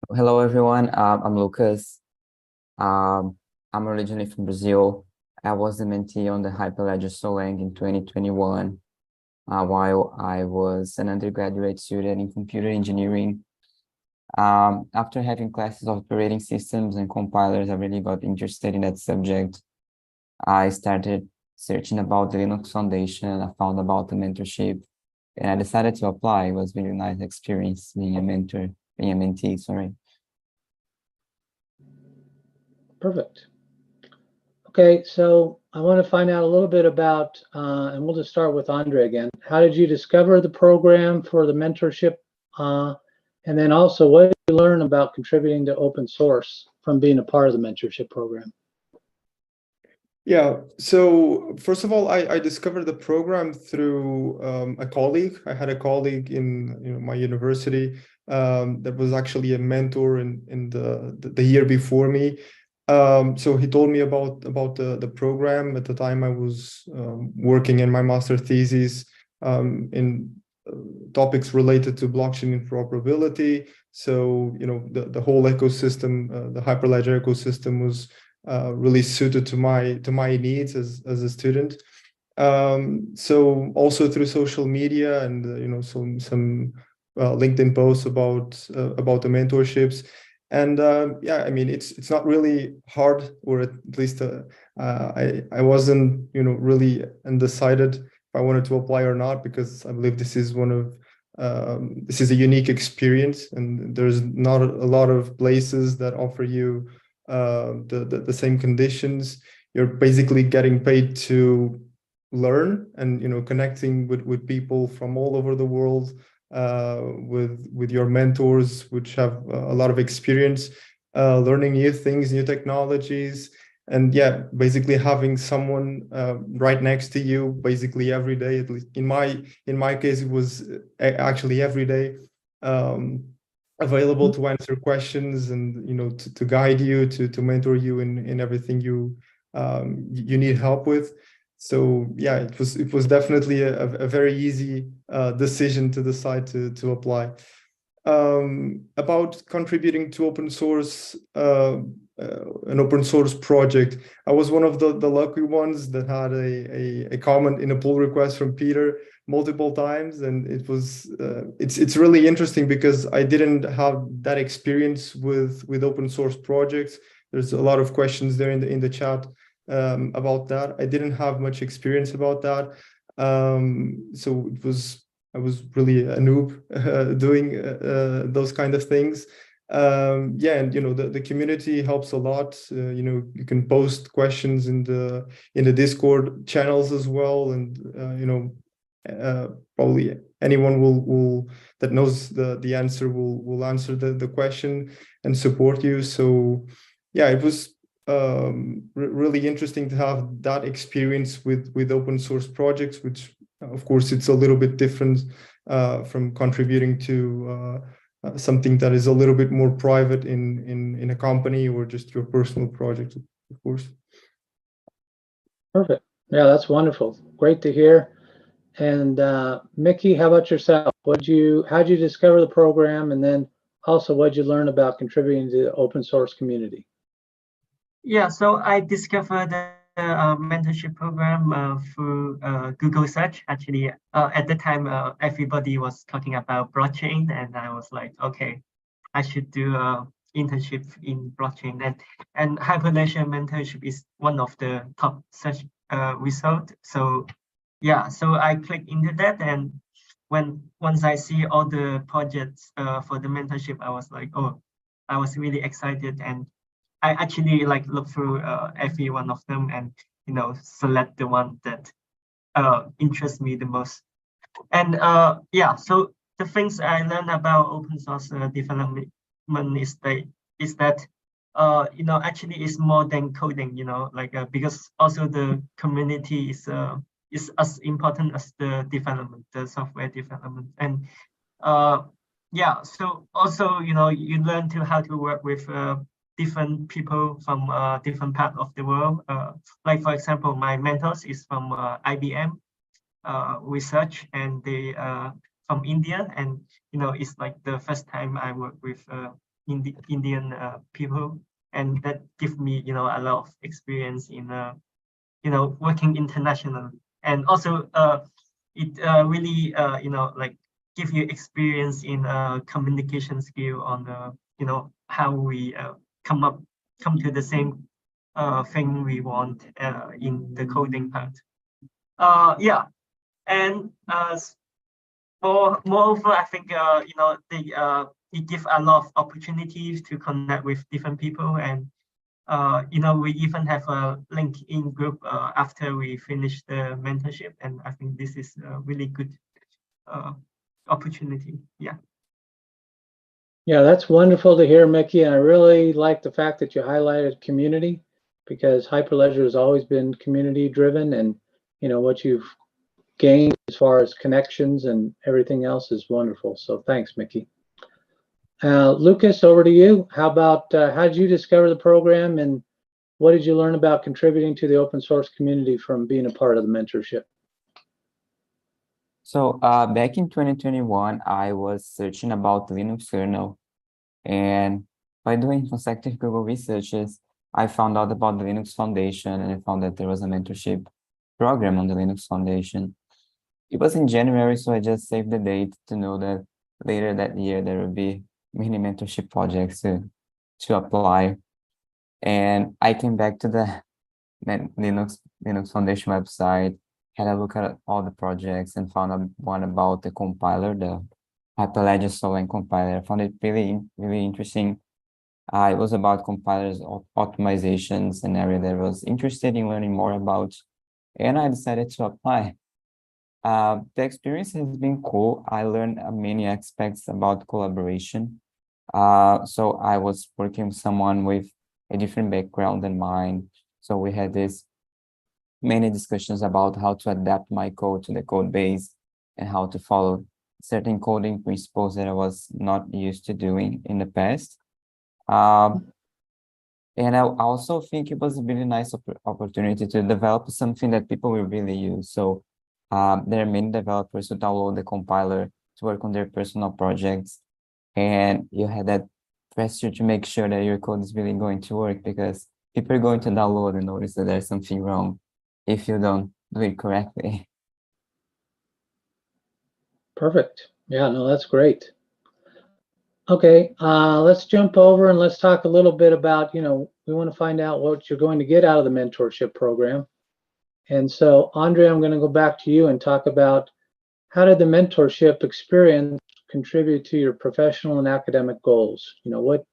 Hello, everyone. I'm Lucas. I'm originally from Brazil. I was the mentee on the Hyperledger Solang in 2021, while I was an undergraduate student in computer engineering. After having classes of operating systems and compilers, I really got interested in that subject. I started searching about the Linux Foundation. I found about the mentorship, and I decided to apply. It was a really nice experience being a mentee, sorry. Perfect. Okay, so I want to find out a little bit about, and we'll just start with Andre again. How did you discover the program for the mentorship? And then also, what did you learn about contributing to open source from being a part of the mentorship program? Yeah, so first of all, I discovered the program through a colleague. I had a colleague in my university that was actually a mentor in the year before me. So he told me about the program. At the time, I was working in my master thesis in topics related to blockchain interoperability. So the whole ecosystem, the Hyperledger ecosystem, was really suited to my needs as a student. So also through social media and some LinkedIn posts about the mentorships. And yeah, I mean, it's not really hard, or at least I wasn't really undecided if I wanted to apply or not, because I believe this is this is a unique experience, and there's not a lot of places that offer you the same conditions. You're basically getting paid to learn and connecting with people from all over the world, with your mentors, which have a lot of experience, learning new things, new technologies, and yeah, basically having someone right next to you basically every day. At least in my case, it was actually every day, available to answer questions and to guide you, to mentor you in everything you need help with. So yeah, it was definitely a very easy decision to decide to apply. About contributing to open source, an open source project, I was one of the lucky ones that had a comment in a pull request from Peter multiple times, and it was it's really interesting because I didn't have that experience with open source projects. There's a lot of questions there in the chat about that. I didn't have much experience about that, so I was really a noob doing those kind of things. Yeah, and the community helps a lot. You can post questions in the Discord channels as well, and probably anyone will that knows the answer will answer the question and support you. So yeah, it was really interesting to have that experience with open source projects, which of course it's a little bit different from contributing to something that is a little bit more private in a company or just your personal project, of course. Perfect. Yeah, that's wonderful. Great to hear. And Mickey, how about yourself? How'd you discover the program, and then also what'd you learn about contributing to the open source community? Yeah, so I discovered the mentorship program through Google search. Actually, at the time, everybody was talking about blockchain, and I was like, okay, I should do a internship in blockchain. And Hyperledger mentorship is one of the top search result. So yeah, so I clicked into that, and once I see all the projects for the mentorship, I was like, oh, I was really excited, and I actually like look through every one of them and select the one that interests me the most. And yeah, so the things I learned about open source development is that actually it's more than coding, because also the community is as important as the development, the software development. And yeah, so also you learn to how to work with different people from different parts of the world. Like for example, my mentors is from IBM research, and they from India, and it's like the first time I work with Indian people, and that gives me a lot of experience in working internationally. And also it really like give you experience in communication skill on how we come to the same thing we want in the coding part. Yeah, and moreover, I think it gives a lot of opportunities to connect with different people, and we even have a LinkedIn group after we finish the mentorship, and I think this is a really good opportunity. Yeah. Yeah, that's wonderful to hear, Mickey. And I really like the fact that you highlighted community, because Hyperledger has always been community driven, and what you've gained as far as connections and everything else is wonderful. So thanks, Mickey. Lucas, over to you. How about how did you discover the program, and what did you learn about contributing to the open source community from being a part of the mentorship? So back in 2021, I was searching about Linux kernel, and by doing consecutive Google researches, I found out about the Linux Foundation, and I found that there was a mentorship program on the Linux Foundation. It was in January, so I just saved the date to know that later that year there will be many mentorship projects to apply. And I came back to the Linux Foundation website, had a look at all the projects, and found out one about the compiler, the Hyperledger Solang compiler. I found it really interesting. It was about compilers, optimizations, an area that I was interested in learning more about, and I decided to apply. The experience has been cool. I learned many aspects about collaboration. So I was working with someone with a different background than mine. So we had many discussions about how to adapt my code to the code base and how to follow certain coding principles that I was not used to doing in the past. And I also think it was a really nice opportunity to develop something that people will really use. So there are many developers who download the compiler to work on their personal projects. And you had that pressure to make sure that your code is really going to work, because people are going to download and notice that there's something wrong if you don't do it correctly. Perfect. Yeah, no, that's great. Okay, let's jump over and let's talk a little bit about, we want to find out what you're going to get out of the mentorship program. And so, Andre, I'm going to go back to you and talk about how did the mentorship experience contribute to your professional and academic goals? What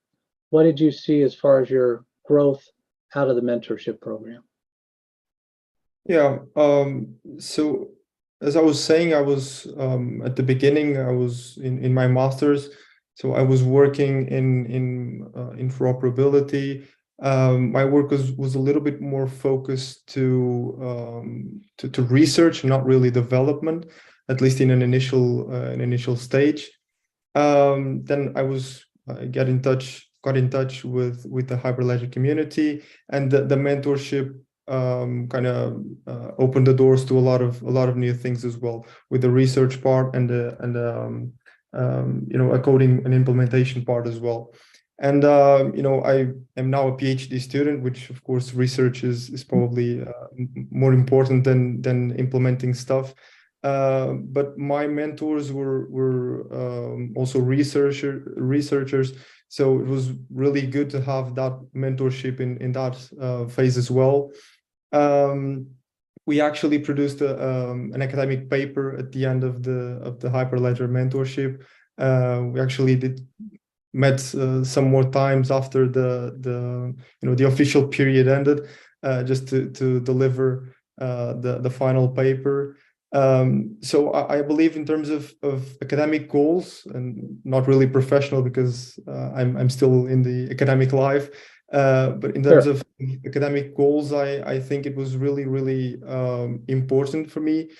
did you see as far as your growth out of the mentorship program? Yeah, so as I was saying, I was at the beginning, I was in my master's, so I was working in interoperability. My work was a little bit more focused to research, not really development, at least in an initial stage. Then I got in touch with the Hyperledger community, and the mentorship kind of opened the doors to a lot of new things as well, with the research part and a coding and implementation part as well. And I am now a PhD student, which of course research is probably more important than implementing stuff. But my mentors were also researchers, so it was really good to have that mentorship in that phase as well. We actually produced an academic paper at the end of the Hyperledger mentorship. We actually met some more times after the official period ended, just to deliver the final paper. So I believe in terms of academic goals, and not really professional, because I'm still in the academic life. But in terms of academic goals, I think it was really important for me.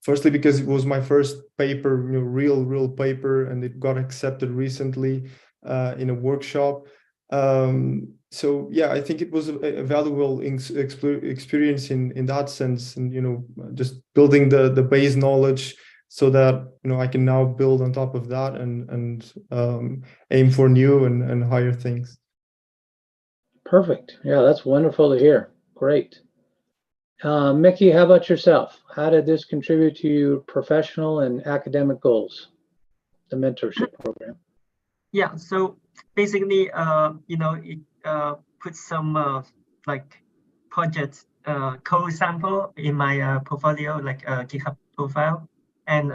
Firstly, because it was my first paper, real paper, and it got accepted recently in a workshop. So yeah, I think it was a valuable experience in that sense, and just building the base knowledge, so that I can now build on top of that and aim for new and higher things. Perfect. Yeah, that's wonderful to hear. Great. Mickey, how about yourself? How did this contribute to your professional and academic goals, the mentorship program? Yeah, so basically, it put some like project code sample in my portfolio, like a GitHub profile, and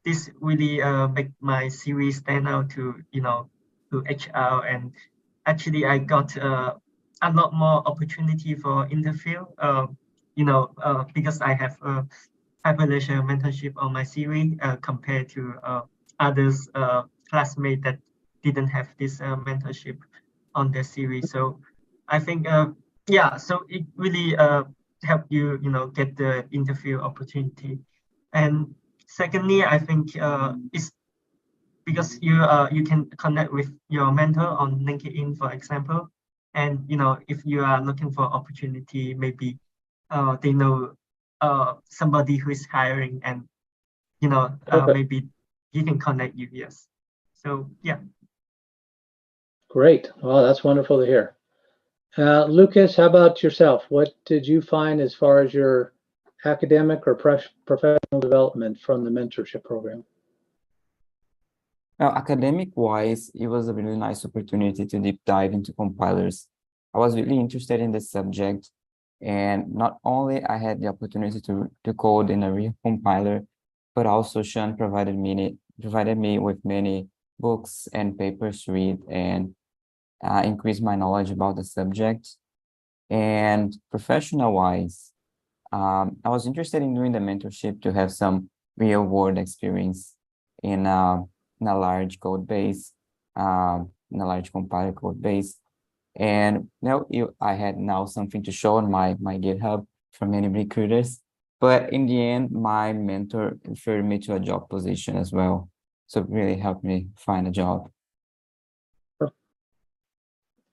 this really make my CV stand out to HR, and actually I got a lot more opportunity for interview. Because I have a Hyperledger mentorship on my CV compared to others classmates that didn't have this mentorship on their CV. So I think so it really helped you get the interview opportunity. And secondly, I think it's because you can connect with your mentor on LinkedIn, for example. And if you are looking for opportunity, maybe they know somebody who is hiring, and maybe he can connect you. Yes. So yeah. Great. Well, that's wonderful to hear. Lucas, how about yourself? What did you find as far as your academic or professional development from the mentorship program? Now, academic-wise, it was a really nice opportunity to deep dive into compilers. I was really interested in the subject, and not only I had the opportunity to code in a real compiler, but also Sean provided me with many books and papers to read, and increase my knowledge about the subject. And professional-wise, I was interested in doing the mentorship to have some real-world experience in a large code base, in a large compiler code base. And now I had now something to show on my GitHub from many recruiters. But in the end, my mentor referred me to a job position as well. So it really helped me find a job.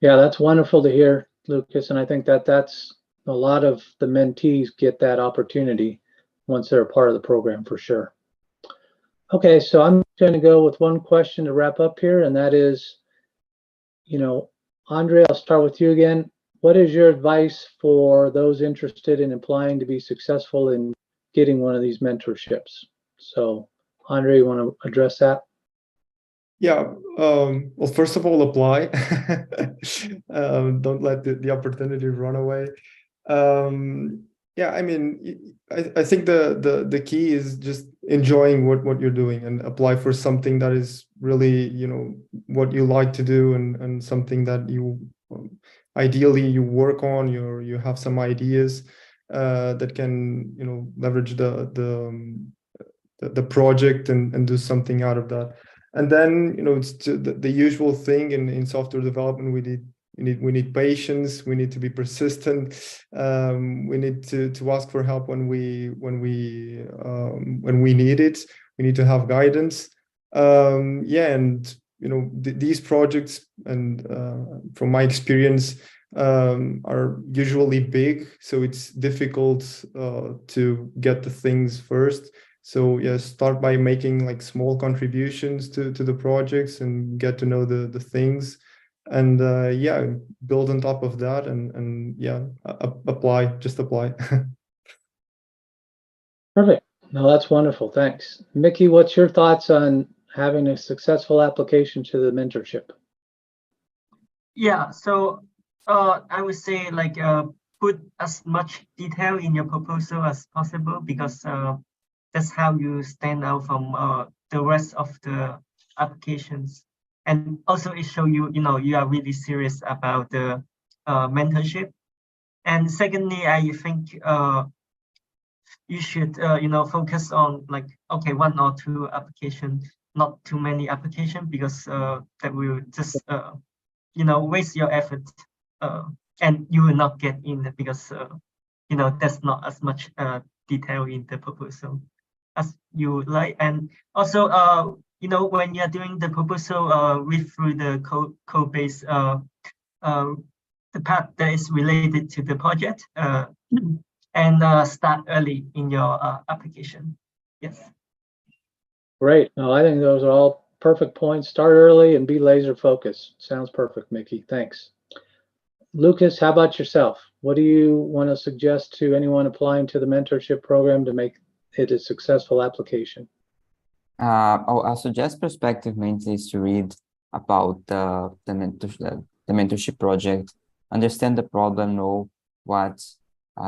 Yeah, that's wonderful to hear, Lucas. And I think that that's a lot of the mentees get that opportunity once they're a part of the program for sure. Okay, so I'm going to go with one question to wrap up here, and that is, Andre, I'll start with you again. What is your advice for those interested in applying to be successful in getting one of these mentorships? So, Andre, you want to address that? Yeah, well, first of all, apply. Don't let the opportunity run away. Yeah, I mean, I think the key is just enjoying what you're doing and apply for something that is really, what you like to do and something that you ideally you work on, you have some ideas that can, leverage the project and do something out of that. And then, it's the usual thing in software development. We need patience. We need to be persistent. We need to ask for help when we need it. We need to have guidance. Yeah, and these projects, and from my experience, are usually big, so it's difficult to get the things first. So yeah, start by making like small contributions to the projects and get to know the things, and yeah, build on top of that, and yeah, just apply. Perfect. No, that's wonderful. Thanks. Mickey, what's your thoughts on having a successful application to the mentorship? Yeah, so I would say like put as much detail in your proposal as possible, because that's how you stand out from the rest of the applications. And also it shows you are really serious about the mentorship. And secondly, I think you should focus on like, okay, 1 or 2 applications, not too many applications, because that will just waste your effort, and you will not get in, because there's not as much detail in the proposal as you like. And also when you're doing the proposal, read through the code base, the part that is related to the project, and start early in your application. Yes. Great. No, I think those are all perfect points. Start early and be laser focused. Sounds perfect, Mickey. Thanks. Lucas, how about yourself? What do you want to suggest to anyone applying to the mentorship program to make it a successful application? I'll suggest prospective mentees to read about the mentorship project, understand the problem, know what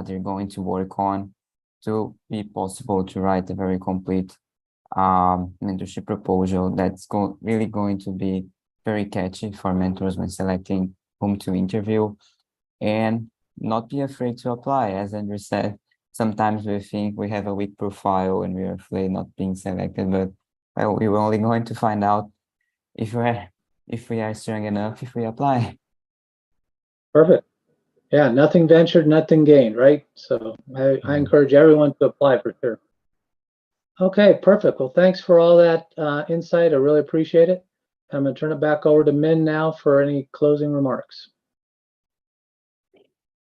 they're going to work on, to be possible to write a very complete mentorship proposal that's really going to be very catchy for mentors when selecting whom to interview, and not be afraid to apply. As Andrew said, sometimes we think we have a weak profile and we're afraid not being selected, but well, we're only going to find out if we are strong enough if we apply. Perfect. Yeah, nothing ventured, nothing gained, right? So I encourage everyone to apply for sure. Okay, perfect. Well, thanks for all that insight. I really appreciate it. I'm going to turn it back over to Min now for any closing remarks.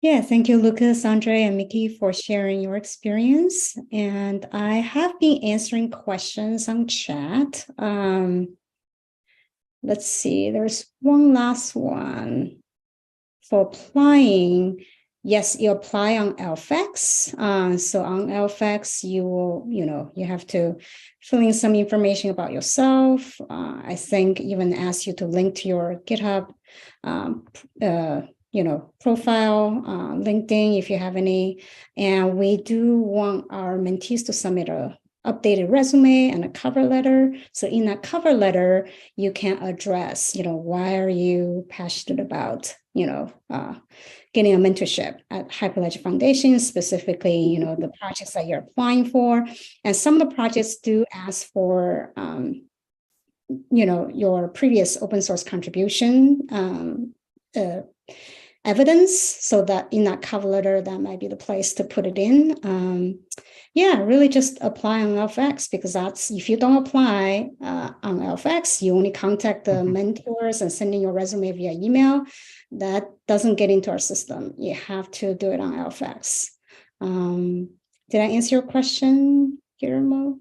Yeah, thank you, Lucas, Andre, and Mickey for sharing your experience. And I have been answering questions on chat. Let's see, there's one last one. For applying, yes, you apply on LFX. So on LFX, you will, you have to fill in some information about yourself. I think even ask you to link to your GitHub, profile, LinkedIn, if you have any. And we do want our mentees to submit a updated resume and a cover letter. So in that cover letter, you can address, why are you passionate about, getting a mentorship at Hyperledger Foundation, specifically, the projects that you're applying for. And some of the projects do ask for, your previous open source contribution. evidence, so that in that cover letter, that might be the place to put it in. Yeah, really just apply on LFX, because that's, if you don't apply on LFX, you only contact the mentors and send in your resume via email. That doesn't get into our system. You have to do it on LFX. Did I answer your question, Guillermo?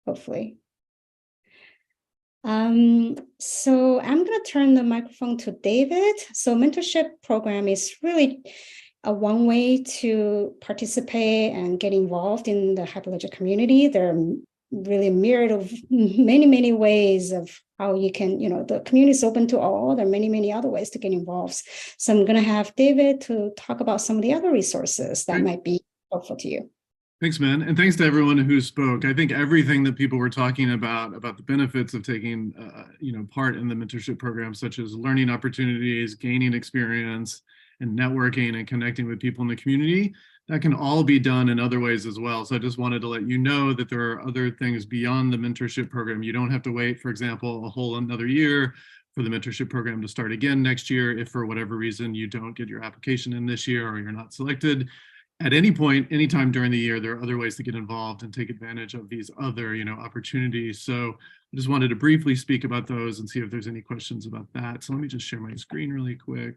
Hopefully. So I'm going to turn the microphone to David. So mentorship program is really a one way to participate and get involved in the Hyperledger community. There are really a myriad of many ways of how you can, the community is open to all. There are many other ways to get involved. So I'm going to have David to talk about some of the other resources that might be helpful to you. Thanks, man. And thanks to everyone who spoke. I think everything that people were talking about the benefits of taking, part in the mentorship program, such as learning opportunities, gaining experience, and networking and connecting with people in the community, that can all be done in other ways as well. So I just wanted to let you know that there are other things beyond the mentorship program. You don't have to wait, for example, a whole another year for the mentorship program to start again next year. If for whatever reason you don't get your application in this year or you're not selected, at any point, anytime during the year, there are other ways to get involved and take advantage of these other, opportunities. So I just wanted to briefly speak about those and see if there's any questions about that. So let me just share my screen really quick.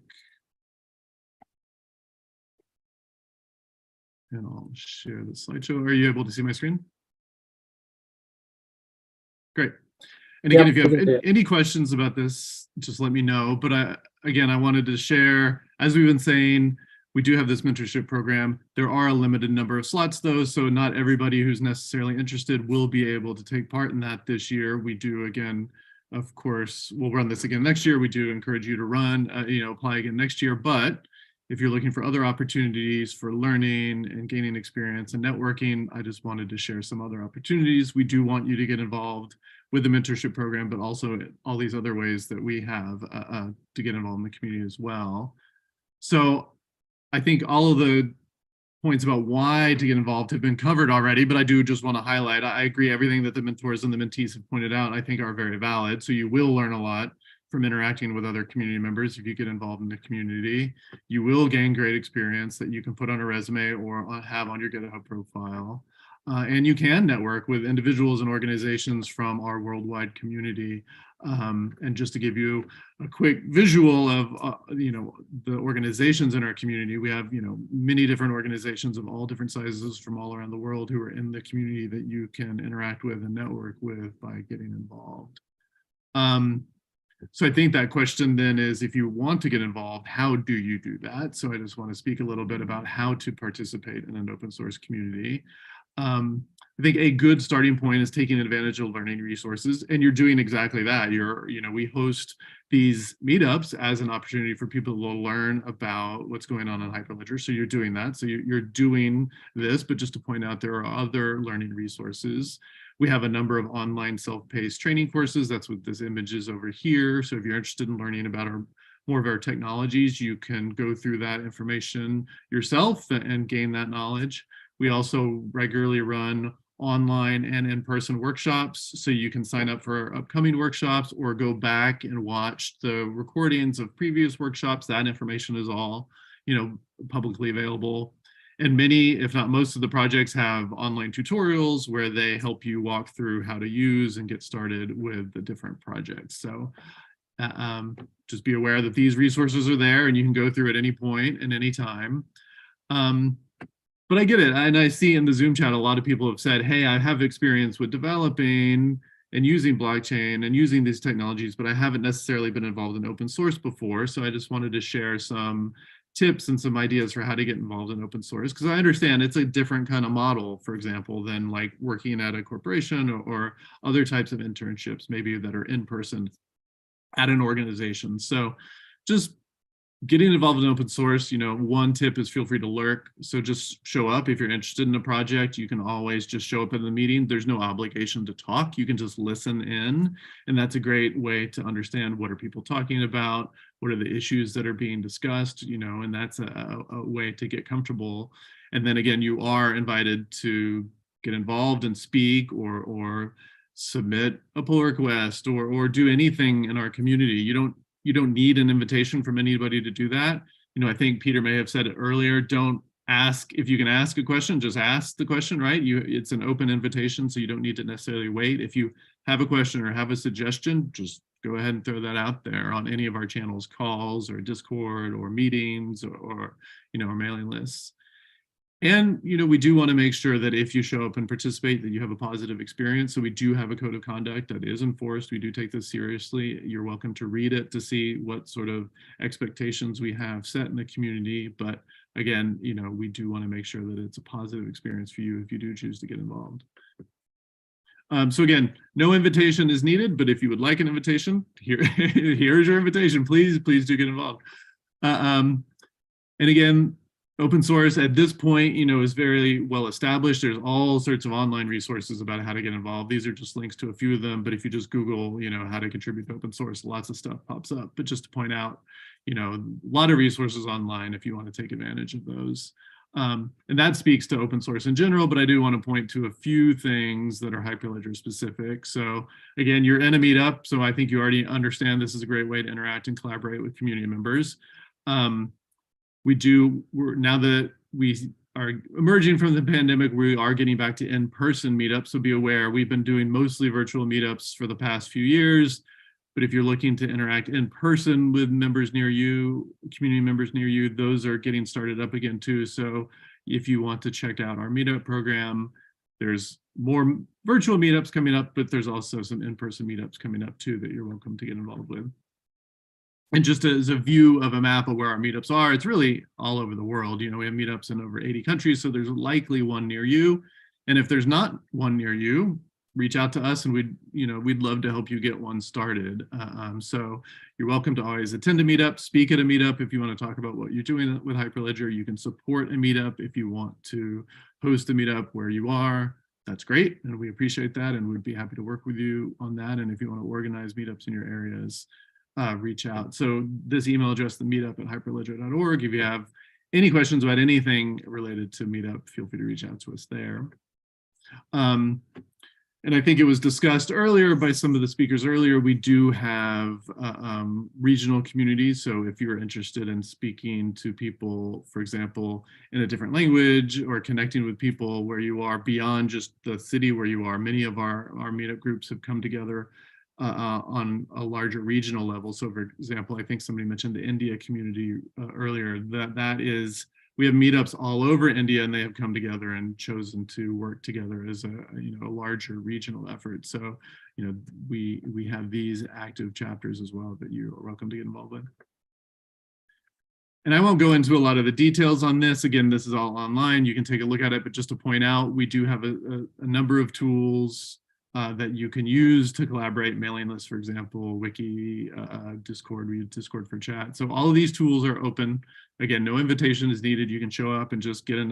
And I'll share the slideshow. Are you able to see my screen? Great. And again, if you have any questions about this, just let me know. But again, I wanted to share, as we've been saying, we do have this mentorship program. There are a limited number of slots though, so not everybody who's necessarily interested will be able to take part in that this year. We do, again, of course, we'll run this again next year. We do encourage you to run, apply again next year. But if you're looking for other opportunities for learning and gaining experience and networking, I just wanted to share some other opportunities. We do want you to get involved with the mentorship program, but also all these other ways that we have to get involved in the community as well. So I think all of the points about why to get involved have been covered already, but I do just want to highlight, I agree, everything that the mentors and the mentees have pointed out, I think are very valid. So you will learn a lot from interacting with other community members. If you get involved in the community, you will gain great experience that you can put on a resume or have on your GitHub profile. And you can network with individuals and organizations from our worldwide community. And just to give you a quick visual of, the organizations in our community, we have, many different organizations of all different sizes from all around the world who are in the community that you can interact with and network with by getting involved. So I think that question then is, if you want to get involved, how do you do that? So I just want to speak a little bit about how to participate in an open source community. I think a good starting point is taking advantage of learning resources, and you're doing exactly that. We host these meetups as an opportunity for people to learn about what's going on in Hyperledger. So you're doing that. So you're doing this, but just to point out, there are other learning resources. We have a number of online self-paced training courses. That's what this image is over here. So if you're interested in learning about more of our technologies, you can go through that information yourself and gain that knowledge. We also regularly run online and in-person workshops, so you can sign up for upcoming workshops or go back and watch the recordings of previous workshops. That information is all, publicly available. And many, if not most of the projects have online tutorials where they help you walk through how to use and get started with the different projects. So just be aware that these resources are there and you can go through at any point and any time. But I get it. And I see in the Zoom chat, a lot of people have said, hey, I have experience with developing and using blockchain and using these technologies, but I haven't necessarily been involved in open source before. So I just wanted to share some tips and some ideas for how to get involved in open source, because I understand it's a different kind of model, for example, than like working at a corporation or other types of internships, maybe that are in person at an organization. So just getting involved in open source, one tip is feel free to lurk. So just show up. If you're interested in a project, you can always just show up at the meeting. There's no obligation to talk. You can just listen in. And that's a great way to understand, what are people talking about? What are the issues that are being discussed? And that's a way to get comfortable. And then again, you are invited to get involved and speak or submit a pull request or do anything in our community. You don't need an invitation from anybody to do that. You know, I think Peter may have said it earlier, don't ask, if you can ask a question, just ask the question, right? It's an open invitation, so you don't need to necessarily wait. If you have a question or have a suggestion, just go ahead and throw that out there on any of our channels, calls or Discord or meetings or you know, our mailing lists. And, you know, we do want to make sure that if you show up and participate, that you have a positive experience. So we do have a code of conduct that is enforced. We do take this seriously. You're welcome to read it to see what sort of expectations we have set in the community. But again, you know, we do want to make sure that it's a positive experience for you if you do choose to get involved. So again, no invitation is needed, but if you would like an invitation, here's your invitation. Please do get involved. And again, open source at this point, you know, is very well established. There's all sorts of online resources about how to get involved. These are just links to a few of them, but if you just Google, you know, how to contribute to open source, lots of stuff pops up. But just to point out, you know, a lot of resources online if you want to take advantage of those. And that speaks to open source in general, but I do want to point to a few things that are Hyperledger specific. So again, you're in a meetup, so I think you already understand this is a great way to interact and collaborate with community members. Now that we are emerging from the pandemic, we are getting back to in-person meetups, so be aware, we've been doing mostly virtual meetups for the past few years, but if you're looking to interact in person with members near you, community members near you, those are getting started up again too. So if you want to check out our meetup program, there's more virtual meetups coming up, but there's also some in-person meetups coming up too that you're welcome to get involved with. And just as a view of a map of where our meetups are, it's really all over the world. You know, we have meetups in over 80 countries, so there's likely one near you. And if there's not one near you, reach out to us and we'd love to help you get one started. So you're welcome to always attend a meetup, speak at a meetup if you want to talk about what you're doing with Hyperledger. You can support a meetup if you want to host a meetup where you are. That's great, and we appreciate that, and we'd be happy to work with you on that. And if you want to organize meetups in your areas, reach out. So this email address, the meetup@hyperledger.org. If you have any questions about anything related to meetup, feel free to reach out to us there. And I think it was discussed earlier by some of the speakers earlier, we do have regional communities. So if you're interested in speaking to people, for example, in a different language or connecting with people where you are beyond just the city where you are, many of our meetup groups have come together on a larger regional level. So for example, I think somebody mentioned the India community earlier, we have meetups all over India, and they have come together and chosen to work together as a larger regional effort. So, you know, we have these active chapters as well that you are welcome to get involved with. And I won't go into a lot of the details on this. Again, this is all online. You can take a look at it, but just to point out, we do have a number of tools that you can use to collaborate, mailing lists, for example, Wiki, Discord, we use Discord for chat. So all of these tools are open. Again, no invitation is needed. You can show up and just get a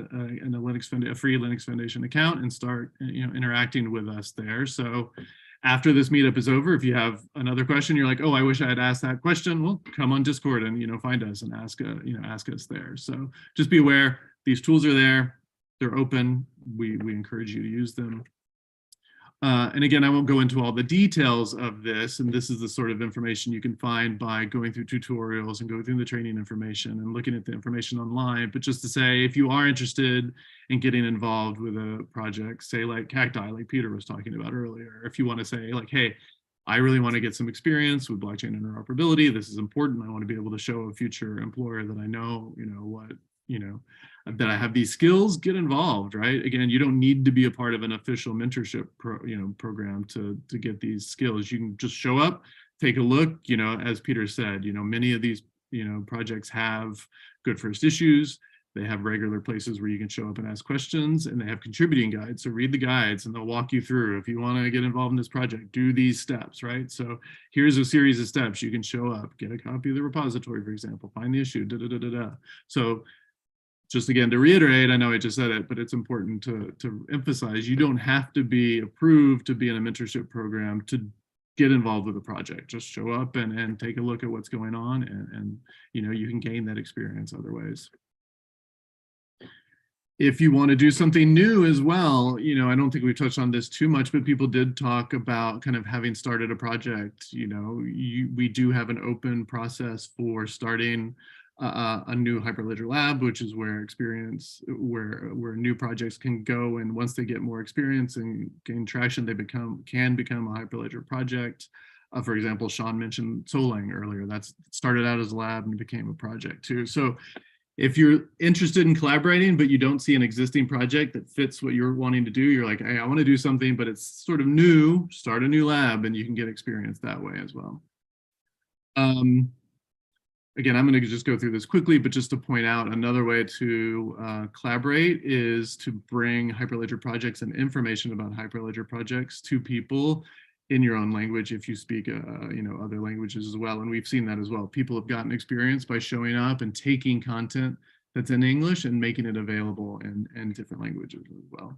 free Linux Foundation account and start interacting with us there. So after this meetup is over, if you have another question, you're like, oh, I wish I had asked that question, well, come on Discord and find us and ask us there. So just be aware, these tools are there, they're open. We encourage you to use them. And again, I won't go into all the details of this, and this is the sort of information you can find by going through tutorials and going through the training information and looking at the information online. But just to say, if you are interested in getting involved with a project, say like Cacti, like Peter was talking about earlier, if you want to say like, hey, I really want to get some experience with blockchain interoperability, this is important, I want to be able to show a future employer that I know, that I have these skills, get involved, right? Again, you don't need to be a part of an official mentorship program to get these skills. You can just show up, take a look, as Peter said, many of these, projects have good first issues. They have regular places where you can show up and ask questions, and they have contributing guides. So read the guides and they'll walk you through. If you want to get involved in this project, do these steps, right? So here's a series of steps. You can show up, get a copy of the repository, for example, find the issue, So just again, to reiterate, I know I just said it, but it's important to emphasize, you don't have to be approved to be in a mentorship program to get involved with a project. Just show up and take a look at what's going on, and you can gain that experience other ways. if you want to do something new as well, you know, I don't think we've touched on this too much, but people did talk about kind of having started a project. You know, we do have an open process for starting a new Hyperledger lab, which is where new projects can go, and once they get more experience and gain traction, they can become a Hyperledger project. For example, Sean mentioned Solang earlier. That's started out as a lab and became a project too. So if you're interested in collaborating, but you don't see an existing project that fits what you're wanting to do, you're like, hey, I want to do something, but it's sort of new, start a new lab, and you can get experience that way as well. Again, I'm going to just go through this quickly, but just to point out, another way to collaborate is to bring Hyperledger projects and information about Hyperledger projects to people in your own language if you speak you know, other languages as well. And we've seen that as well. People have gotten experience by showing up and taking content that's in English and making it available in different languages as well.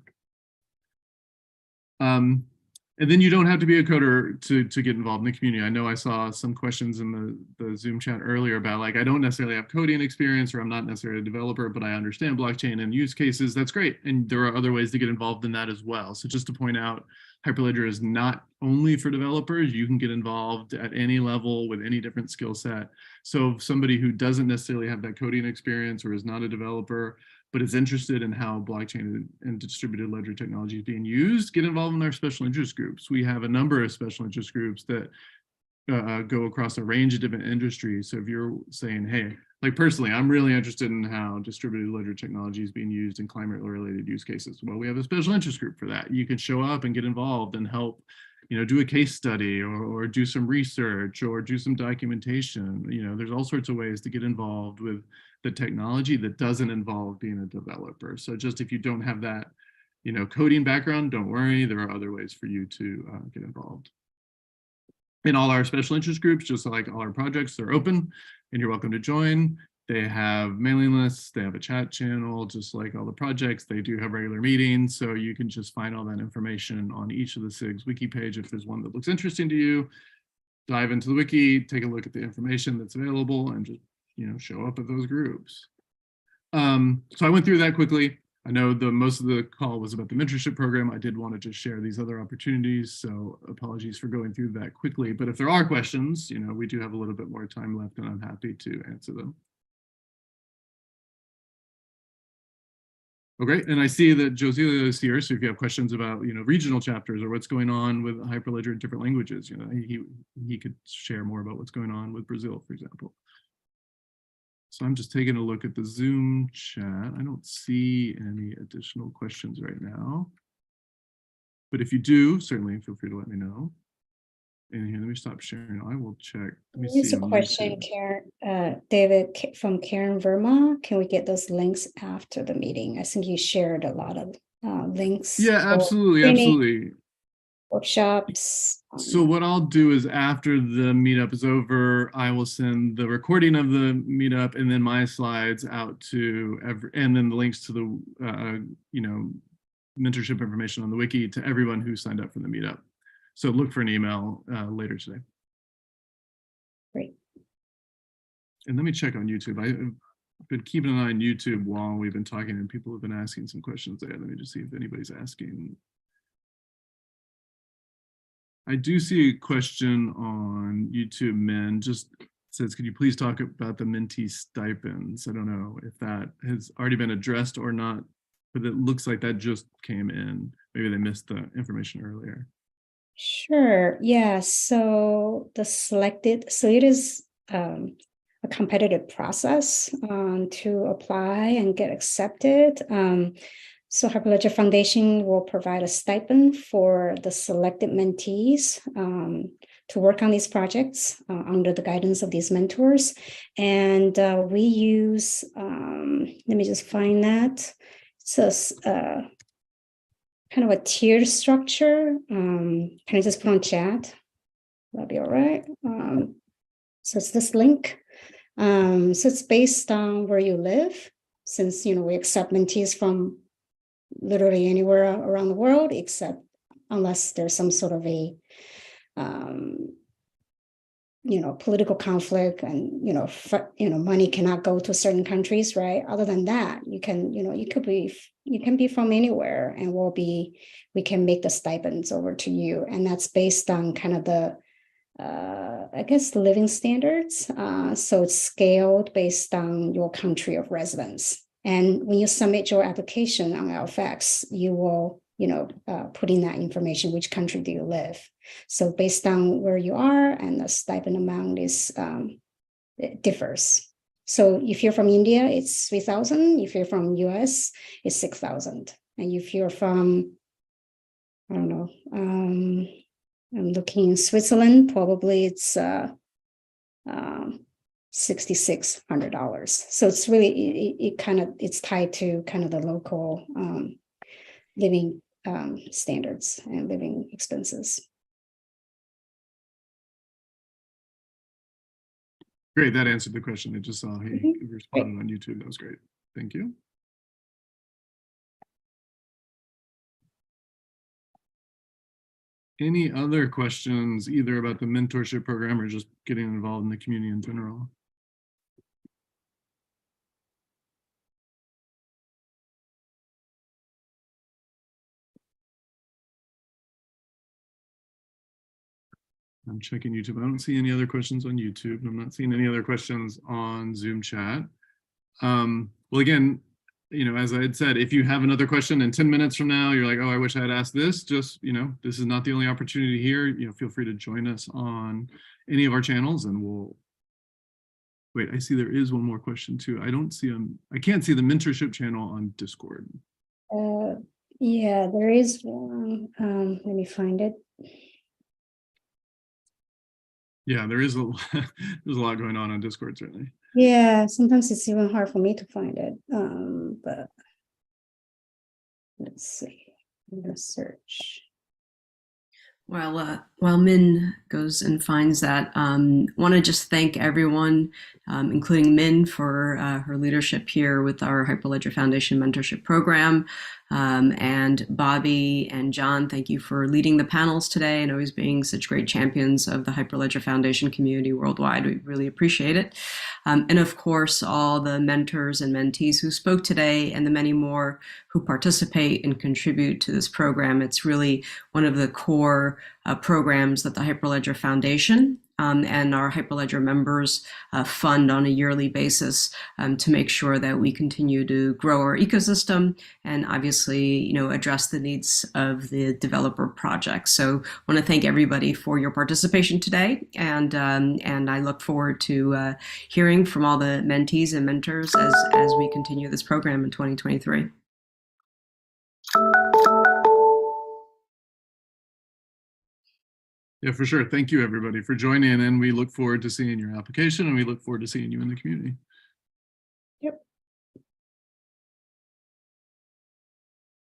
And then you don't have to be a coder to get involved in the community. I know I saw some questions in the Zoom chat earlier about, like, I don't necessarily have coding experience, or I'm not necessarily a developer, but I understand blockchain and use cases. That's great. And there are other ways to get involved in that as well. So just to point out, Hyperledger is not only for developers. You can get involved at any level with any different skill set. So somebody who doesn't necessarily have that coding experience or is not a developer, but is interested in how blockchain and distributed ledger technology is being used, get involved in our special interest groups. We have a number of special interest groups that go across a range of different industries. So if you're saying, hey, like personally, I'm really interested in how distributed ledger technology is being used in climate-related use cases. Well, we have a special interest group for that. You can show up and get involved and help, you know, do a case study or do some research or do some documentation. You know, there's all sorts of ways to get involved with the technology that doesn't involve being a developer. So just if you don't have that, you know, coding background, don't worry, there are other ways for you to get involved. In all our special interest groups, just like all our projects, they're open and you're welcome to join. They have mailing lists, they have a chat channel, just like all the projects. They do have regular meetings, so you can just find all that information on each of the SIG's wiki page. If there's one that looks interesting to you, dive into the wiki, take a look at the information that's available, and just, you know, show up at those groups. So I went through that quickly. I know most of the call was about the mentorship program. I did want to just share these other opportunities, so apologies for going through that quickly. But if there are questions, you know, we do have a little bit more time left, and I'm happy to answer them. Okay, and I see that Josiah is here, so if you have questions about, you know, regional chapters or what's going on with Hyperledger in different languages, you know, he could share more about what's going on with Brazil, for example. So I'm just taking a look at the Zoom chat. I don't see any additional questions right now. But if you do, certainly feel free to let me know. And here, let me stop sharing. I will check. There's a question, Karen, David, from Karen Verma. Can we get those links after the meeting? I think you shared a lot of links. Yeah, absolutely, absolutely. Workshops. So what I'll do is after the meetup is over, I will send the recording of the meetup and then my slides out to and then the links to the you know, mentorship information on the wiki to everyone who signed up for the meetup. So look for an email later today. Great. And let me check on YouTube. I've been keeping an eye on YouTube while we've been talking, and people have been asking some questions there. Let me just see if anybody's asking. I do see a question on YouTube, Min, just says, could you please talk about the Mentee stipends? I don't know if that has already been addressed or not, but it looks like that just came in. Maybe they missed the information earlier. Sure, yeah, so it is a competitive process to apply and get accepted. So Hyperledger Foundation will provide a stipend for the selected mentees to work on these projects under the guidance of these mentors. And we use, let me just find that. So kind of a tiered structure. Can I just put on chat? That'll be all right. So it's this link. So it's based on where you live, since, you know, we accept mentees from literally anywhere around the world, except unless there's some sort of a political conflict and, money cannot go to certain countries, right? Other than that, you can be from anywhere, and we can make the stipends over to you. And that's based on kind of the, I guess, the living standards. So it's scaled based on your country of residence. And when you submit your application on LFX, you will, put in that information, which country do you live? So based on where you are, and the stipend amount it differs. So if you're from India, it's 3,000. If you're from US, it's 6,000. And if you're from, I don't know, I'm looking in Switzerland, probably it's $6,600. So it's really, it's tied to kind of the local living standards and living expenses. Great, that answered the question. I just saw he responded on YouTube. That was great. Thank you. Any other questions, either about the mentorship program or just getting involved in the community in general? I'm checking YouTube. I don't see any other questions on YouTube. I'm not seeing any other questions on Zoom chat. Well, again, as I had said, if you have another question in 10 minutes from now, you're like, oh, I wish I had asked this, just, this is not the only opportunity here. Feel free to join us on any of our channels, and we'll, wait, I see there is one more question too. I can't see the mentorship channel on Discord. Yeah, there is one. Let me find it. Yeah, there's a lot going on Discord, certainly. Yeah, sometimes it's even hard for me to find it. But let's see. I'm gonna search. While Min goes and finds that, want to just thank everyone, including Min, for her leadership here with our Hyperledger Foundation Mentorship Program. And Bobby and John, thank you for leading the panels today and always being such great champions of the Hyperledger Foundation community worldwide. We really appreciate it. And of course, all the mentors and mentees who spoke today, and the many more who participate and contribute to this program. It's really one of the core programs that the Hyperledger Foundation and our Hyperledger members fund on a yearly basis to make sure that we continue to grow our ecosystem and obviously, address the needs of the developer projects. So I want to thank everybody for your participation today, and I look forward to hearing from all the mentees and mentors as we continue this program in 2023. Yeah, for sure. Thank you, everybody, for joining, and we look forward to seeing your application, and we look forward to seeing you in the community. Yep.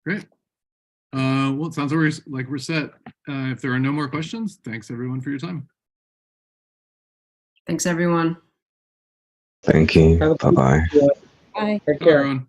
Great. Well, it sounds like we're set. If there are no more questions, thanks, everyone, for your time. Thanks, everyone. Thank you. Bye-bye. Bye. Take care. Everyone.